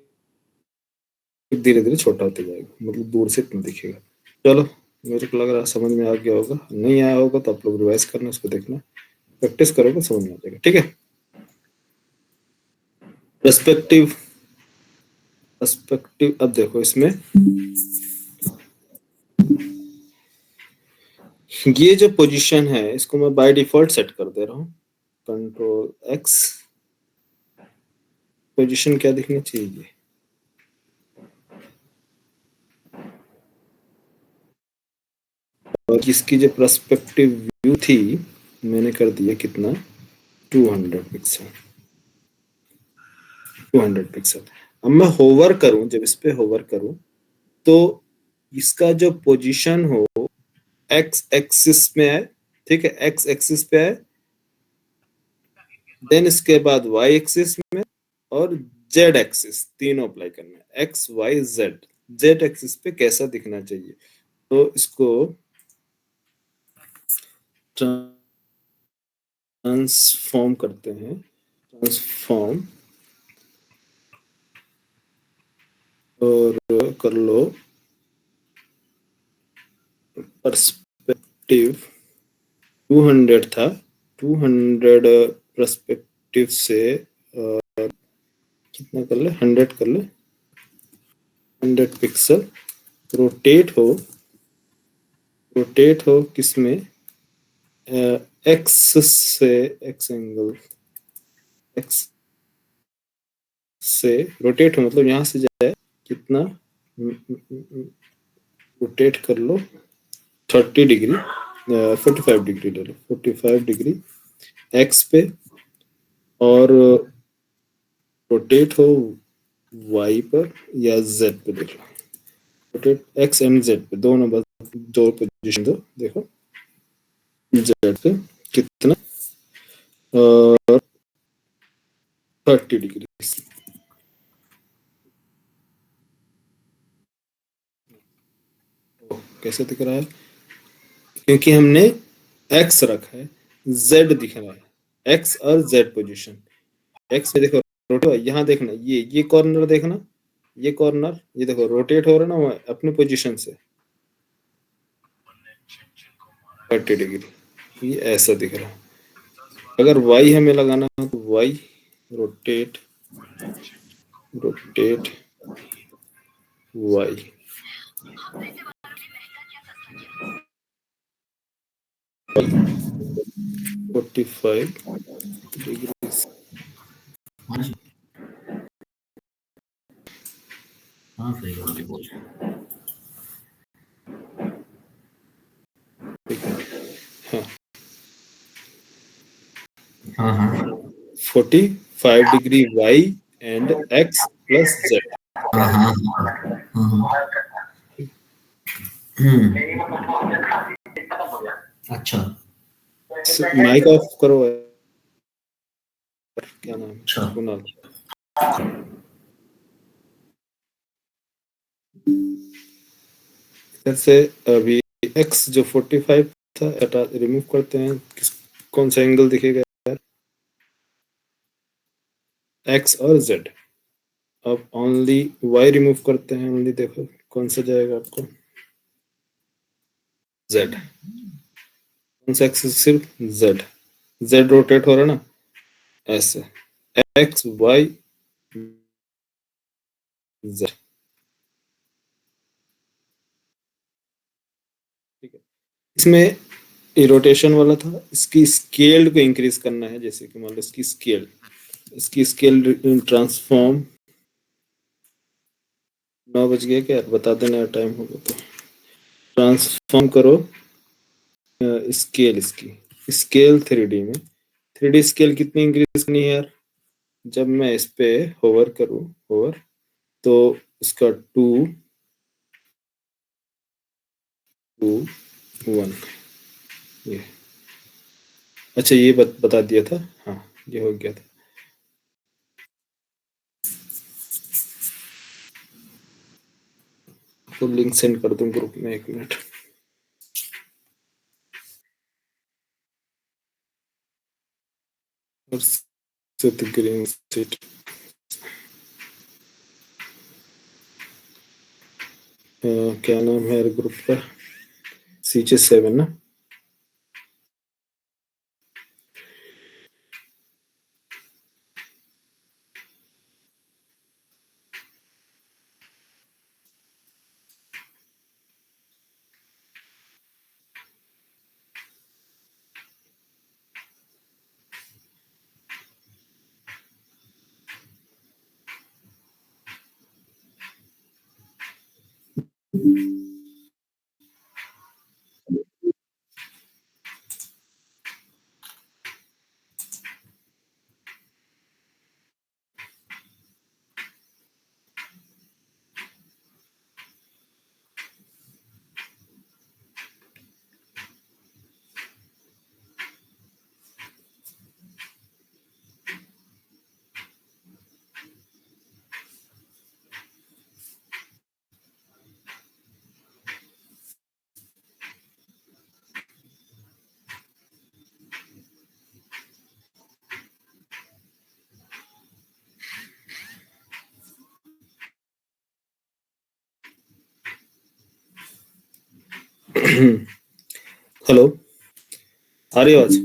धीरे धीरे छोटा होते जाएगा, मतलब दूर से इतना दिखेगा। चलो, मेरे को लग रहा है समझ में आ गया होगा। नहीं आया होगा तो आप लोग रिवाइज करना, उसको देखना, प्रैक्टिस करोगे समझ में आ जाएगा, ठीक है। पर्सपेक्टिव, पर्सपेक्टिव अब देखो इसमें ये जो पोजीशन है, इसको मैं बाय डिफॉल्ट सेट कर दे रहा हूँ, कंट्रोल एक्स, पोजीशन क्या दिखनी चाहिए? और इसकी जो पर्सपेक्टिव व्यू थी मैंने कर दिया कितना, 200 पिक्सल। 200 पिक्सल। अब मैं होवर करूं, जब इस पे होवर करूं तो इसका जो पोजीशन हो एक्स एक्सिस में है, ठीक है, एक्स एक्सिस पे है, देन इसके बाद वाई एक्सिस में और जेड एक्सिस, तीनों अप्लाई करना है, X Y Z. Z axis पे कैसा दिखना चाहिए, तो इसको ट्रांसफॉर्म करते हैं, ट्रांसफॉर्म और कर लो पर्सपेक्टिव। 200 था, 200 पर्सपेक्टिव से कितना कर ले, 100 कर ले, 100 पिक्सल। रोटेट हो, रोटेट हो किसमें, एक्स से, एक्स एंगल, एक्स से रोटेट हो, मतलब यहाँ से जाए कितना, रोटेट कर लो 30 डिग्री, 45 डिग्री ले लो, 45 डिग्री एक्स पे, और रोटेट हो वाई पर या जेड पे, देख लो, रोटेट एक्स एंड जेड पे, दोनों बस दो पोजीशन दो, देखो जेड पे कितना, 30 डिग्री। कैसे दिख रहा है, क्योंकि हमने एक्स रखा है, जेड दिख रहा है, एक्स और जेड पोजीशन। एक्स में देखो रोटेट, यहाँ देखना, ये कॉर्नर देखना, ये कॉर्नर, ये देखो रोटेट हो रहा ना वो अपनी पोजीशन से 30 डिग्री, ये ऐसा दिख रहा है। अगर वाई हमें लगाना है तो वाई, रोटेट, रोटेट वाई, हाँ 45 डिग्री। जी, हाँ सही बात है, बोल। हाँ, हाँ हाँ 45 degree Y and X plus Z. हाँ हाँ हाँ हाँ, अच्छा माइक ऑफ करो, क्या नाम है, अच्छा, कुणाल। जैसे अभी एक्स जो 45 था हटा, रिमूव करते हैं, कौन सा एंगल दिखेगा यार, एक्स और जेड। अब ओनली वाई रिमूव करते हैं, ओनली देखो कौन सा जाएगा आपको, जेड। कौन सा एक्स, सिर्फ जेड, जेड रोटेट हो रहा है ना ऐसे, एक्स वाई जेड, ठीक है। इसमें ये रोटेशन वाला था, इसकी स्केल को इंक्रीज करना है, जैसे कि मान लो इसकी स्केल, इसकी स्केल ट्रांसफॉर्म, 9 बज गया क्या, बता देना टाइम होगा तो, ट्रांसफॉर्म करो स्केल, इसकी स्केल 3D में, 3D स्केल कितनी इंक्रीज करनी है यार, जब मैं इस पे होवर करूं, होवर, तो इसका 2 2 1, ये, अच्छा ये बता दिया था, हाँ ये हो गया था। तो लिंक सेंड कर दूं ग्रुप में, 1 मिनट। और सिर्फ ग्रीन सीट, क्या नाम है ग्रुप का, CJ7 ना, हेलो, आ रही आवाज?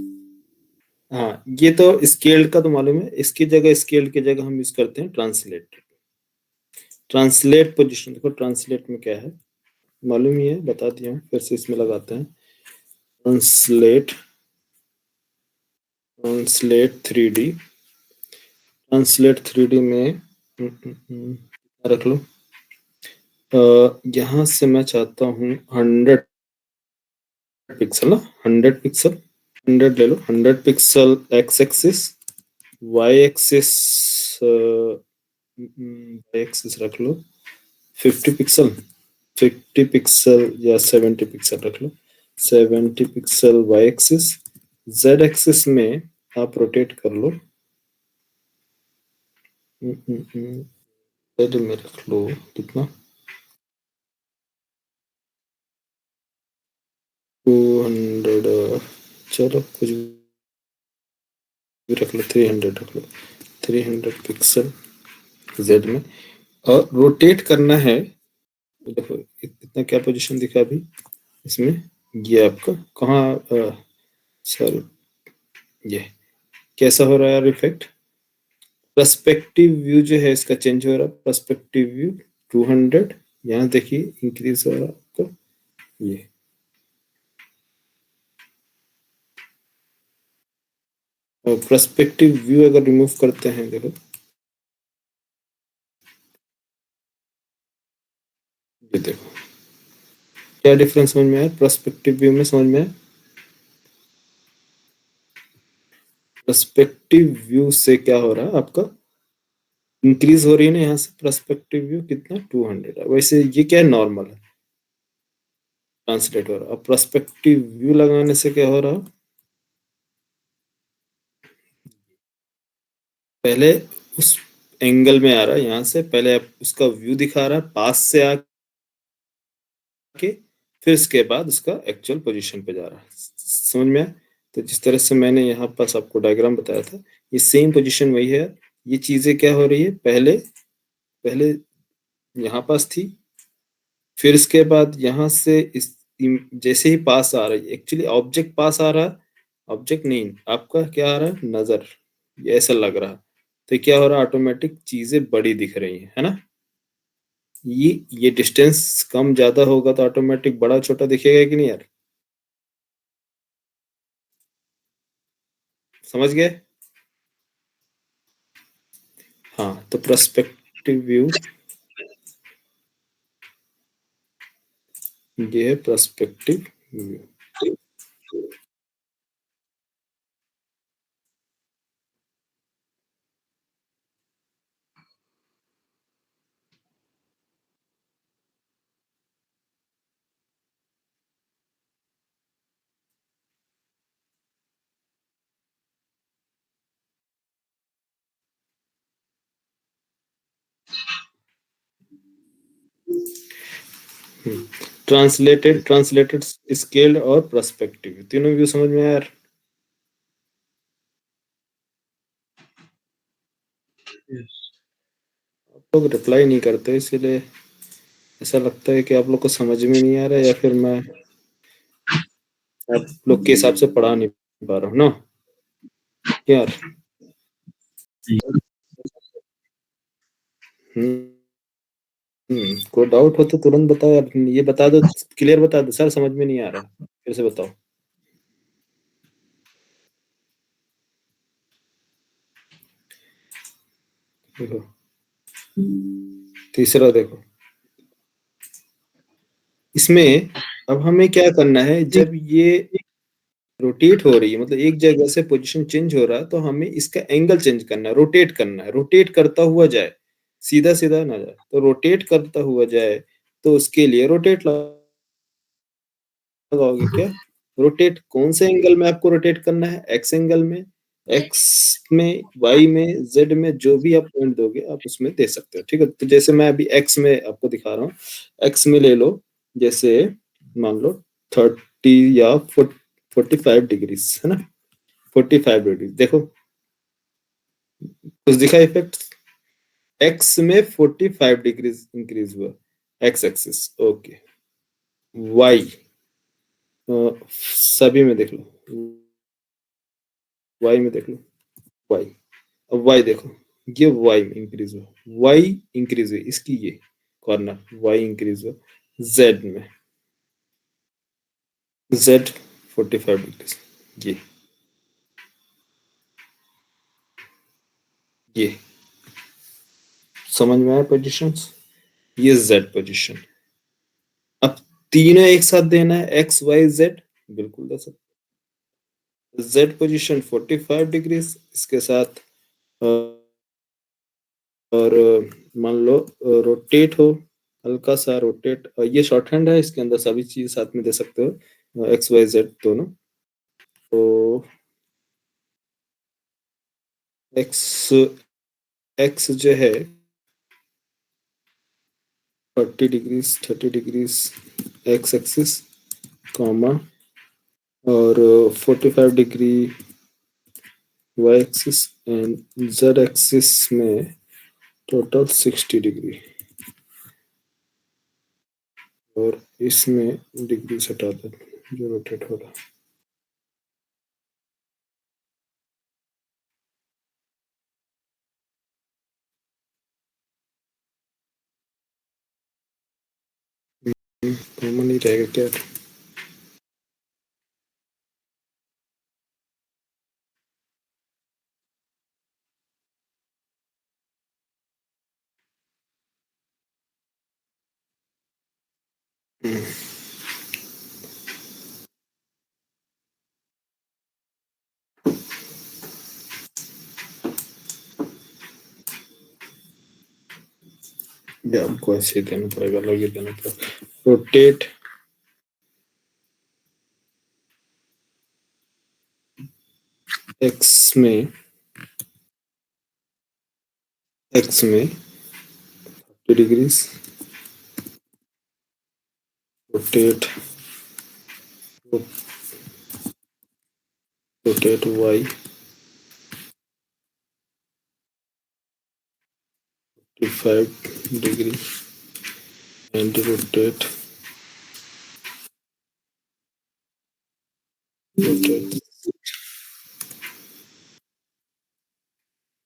हाँ, ये तो स्केल्ड का तो मालूम है। इसकी जगह, स्केल्ड की जगह हम यूज करते हैं ट्रांसलेट। ट्रांसलेट पोजीशन देखो, ट्रांसलेट में क्या है मालूम ही है, बता दिया हूँ, फिर से इसमें लगाते हैं। Translate, translate 3D। Translate 3D में रख लो। यहाँ से मैं चाहता हूँ 100 पिक्सल ना, 100 पिक्सल, 100 ले लो। 100 pixel X axis, Y axis, Y axis रख लो 50 पिक्सल, 50 पिक्सल या 70 पिक्सल रख लो। 70 pixel Y axis. Z axis में आप रोटेट कर लो, जेड में रख लो कितना, 200, चलो कुछ भी रख लो, 300 रख लो, 300 पिक्सल जेड में। और रोटेट करना है, देखो इतना क्या पोजीशन दिखा अभी इसमें, ये आपका कहाँ, सर ये कैसा हो रहा है इफेक्ट? पर्सपेक्टिव व्यू जो है इसका चेंज हो रहा है। पर्सपेक्टिव व्यू 200, यहाँ देखिए इंक्रीज हो रहा है आपको ये। और पर्सपेक्टिव व्यू अगर रिमूव करते हैं, देखो ये देखो क्या डिफरेंस समझ में आया? पर्सपेक्टिव व्यू में समझ में आया? पर्सपेक्टिव व्यू से क्या हो रहा है आपका, इंक्रीज हो रही है ना यहाँ से पर्सपेक्टिव व्यू कितना, 200 है। वैसे ये क्या है, नॉर्मल है, ट्रांसलेट हो रहा है। अब पर्सपेक्टिव व्यू लगाने से क्या हो रहा, पहले उस एंगल में आ रहा है, यहाँ से पहले आप उसका व्यू दिखा रहा है पास से आके, फिर इसके बाद उसका एक्चुअल पोजीशन पे जा रहा है। समझ में आया? तो जिस तरह से मैंने यहाँ पास आपको डायग्राम बताया था, ये सेम पोजीशन वही है। ये चीजें क्या हो रही है, पहले पहले यहाँ पास थी, फिर इसके बाद यहाँ से इस जैसे ही पास आ रही है, एक्चुअली ऑब्जेक्ट पास आ रहा है, ऑब्जेक्ट नहीं, आपका क्या आ रहा है, नजर, ये ऐसा लग रहा है। तो क्या हो रहा है, ऑटोमेटिक चीजें बड़ी दिख रही है ना। ये डिस्टेंस कम ज्यादा होगा तो ऑटोमेटिक बड़ा छोटा दिखेगा कि नहीं यार? समझ गए? हाँ, तो पर्सपेक्टिव व्यू, ये है perspective view. Translated, translated, scaled और पर्सपेक्टिव, तीनों व्यू समझ में आया यार? आप लोग रिप्लाई नहीं करते, इसीलिए ऐसा लगता है कि आप लोग को समझ में नहीं आ रहा है, या फिर मैं आप लोग के हिसाब से पढ़ा नहीं पा रहा हूँ ना यार। कोई डाउट हो तो तुरंत बताओ यार, ये बता दो, क्लियर बता दो सर समझ में नहीं आ रहा, फिर से बताओ। देखो तीसरा देखो, इसमें अब हमें क्या करना है, जब ये रोटेट हो रही है, मतलब एक जगह से पोजीशन चेंज हो रहा है, तो हमें इसका एंगल चेंज करना है, रोटेट करना है, रोटेट करता हुआ जाए, सीधा सीधा ना जाए, तो रोटेट करता हुआ जाए, तो उसके लिए रोटेट लगाओगे क्या? रोटेट कौन से एंगल में आपको रोटेट करना है? एक्स एंगल में, एक्स में, वाई में, जेड में, जो भी आप पॉइंट दोगे आप उसमें दे सकते हो, ठीक है। तो जैसे मैं अभी एक्स में आपको दिखा रहा हूँ, एक्स में ले लो, जैसे मान लो 30 या 45 डिग्रीज, है ना, 45 डिग्री, देखो कुछ दिखा इफेक्ट, एक्स में 45 डिग्रीज इंक्रीज हुआ, एक्स एक्सिस, ओके। वाई सभी में देख लो, वाई में देख लो, वाई, अब वाई देखो, ये वाई में इंक्रीज हुआ, वाई इंक्रीज हुई, इसकी ये कॉर्नर वाई इंक्रीज हुआ, जेड में, जेड 45 डिग्रीज, ये समझ में आया पोजिशंस, ये जेड पोजिशन। अब तीनों एक साथ देना है, एक्स वाई जेड, बिल्कुल दे सकते, जेड पोजिशन 45 डिग्रीज, इसके साथ और मान लो रोटेट हो, हल्का सा रोटेट, ये शॉर्ट हैंड है, इसके अंदर सभी चीज साथ में दे सकते हो, एक्स वाई जेड दोनों, तो एक्स एक्स जो है 40 degrees 30 degrees X axis, comma, और 45 degree Y axis, and Z axis में टोटल 60 डिग्री, और इसमें डिग्री हटा दो जो रोटेट हो रहा है। कॉमन ही रहेगा क्या? या आपको ऐसे देना पड़ेगा, अलग ही देना पड़ेगा, रोटेट एक्स में 30 degrees, rotate Y 45 degree, and rotate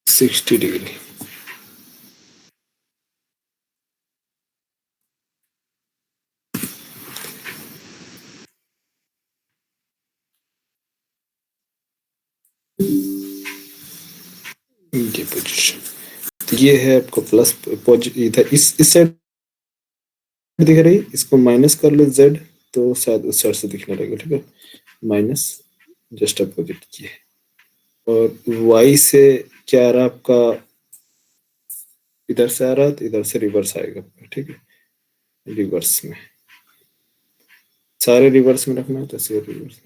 60 degree. ये पोजीशन, तो ये है आपको प्लस, इधर इस साइड दिख रही, इसको माइनस कर लो जेड, तो शायद उस साइड से दिखने लगेगा, ठीक है, माइनस जस्ट अपोजिट किए, और वाई से क्या आ रहा आपका, इधर से आ रहा तो इधर से रिवर्स आएगा, ठीक है, रिवर्स में, सारे रिवर्स में रखना है, तो ऐसे रिवर्स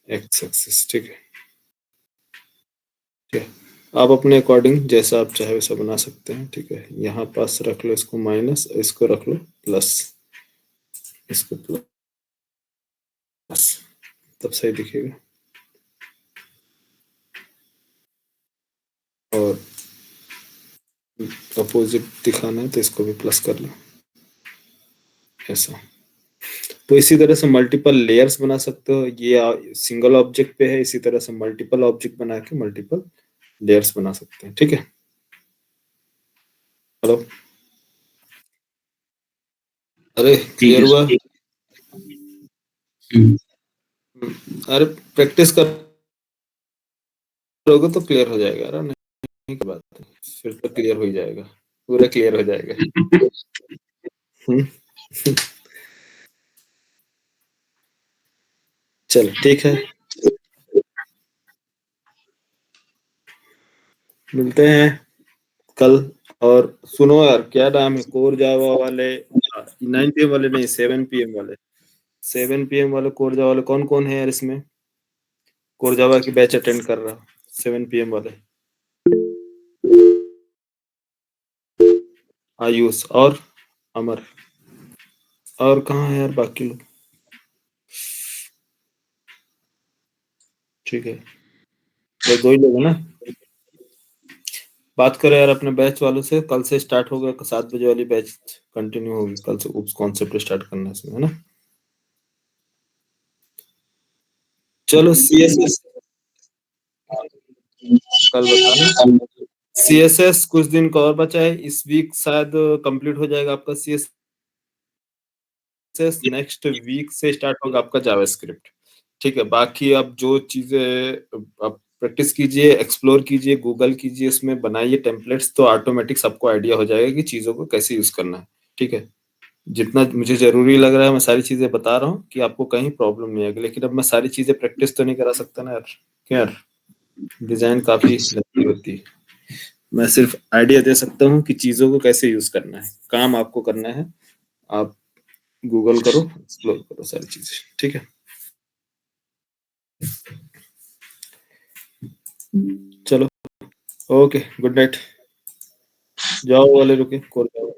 एक्स एक्सिस, ठीक है, ठीक है। आप अपने अकॉर्डिंग जैसा आप चाहे वैसा बना सकते हैं, ठीक है। यहाँ पास रख लो इसको माइनस, इसको रख लो प्लस, इसको प्लस, तब सही दिखेगा, और अपोजिट दिखाना है तो इसको भी प्लस कर लो, ऐसा। तो इसी तरह से मल्टीपल लेयर्स बना सकते हो, ये सिंगल ऑब्जेक्ट पे है, इसी तरह से मल्टीपल ऑब्जेक्ट बना के मल्टीपल लेयर्स बना सकते हैं, ठीक है। हेलो, अरे ठीक क्लियर है हुआ? सर। हम्म, अरे प्रैक्टिस करोगे तो क्लियर हो जाएगा, अरे नहीं की बात है, फिर तो क्लियर हो ही जाएगा, पूरा क्लियर हो जाएगा। हम्म चलो ठीक है, मिलते हैं कल। और सुनो यार, क्या नाम है कोर जावा वाले, 9 PM वाले नहीं, 7 PM वाले, 7 PM वाले कोर जावा वाले कौन कौन है यार इसमें? कोर जावा की बैच अटेंड कर रहा 7 PM वाले। आयुष और अमर, और कहाँ है यार बाकी लोग? ठीक है, बस 2 ही लोग हैं ना। बात करो यार अपने बैच वालों से, कल से स्टार्ट होगा 7 बजे वाली बैच कंटिन्यू होगी, कल से उस कॉन्सेप्ट स्टार्ट करना है इसमें, है ना। चलो CSS कल बताना। CSS कुछ दिन का और बचा है, इस वीक शायद कंप्लीट हो जाएगा आपका CSS। नेक्स्ट वीक से स्टार्ट होगा आपका जावास्क्रिप्ट। ठीक है, बाकी अब जो चीजें आप प्रैक्टिस कीजिए, एक्सप्लोर कीजिए, गूगल कीजिए, उसमें बनाइए टेम्पलेट्स, तो ऑटोमेटिक सबको आइडिया हो जाएगा कि चीजों को कैसे यूज करना है। ठीक है, जितना मुझे जरूरी लग रहा है मैं सारी चीजें बता रहा हूँ कि आपको कहीं प्रॉब्लम नहीं आएगी, लेकिन अब मैं सारी चीजें प्रैक्टिस तो नहीं करा सकता ना यार। क्या यार, डिजाइन काफी लंबी होती है, मैं सिर्फ आइडिया दे सकता हूँ कि चीजों को कैसे यूज करना है, काम आपको करना है। आप गूगल करो, एक्सप्लोर करो सारी चीजें। ठीक है, चलो ओके, गुड नाइट। जाओ वाले रुके, कॉल जाओ।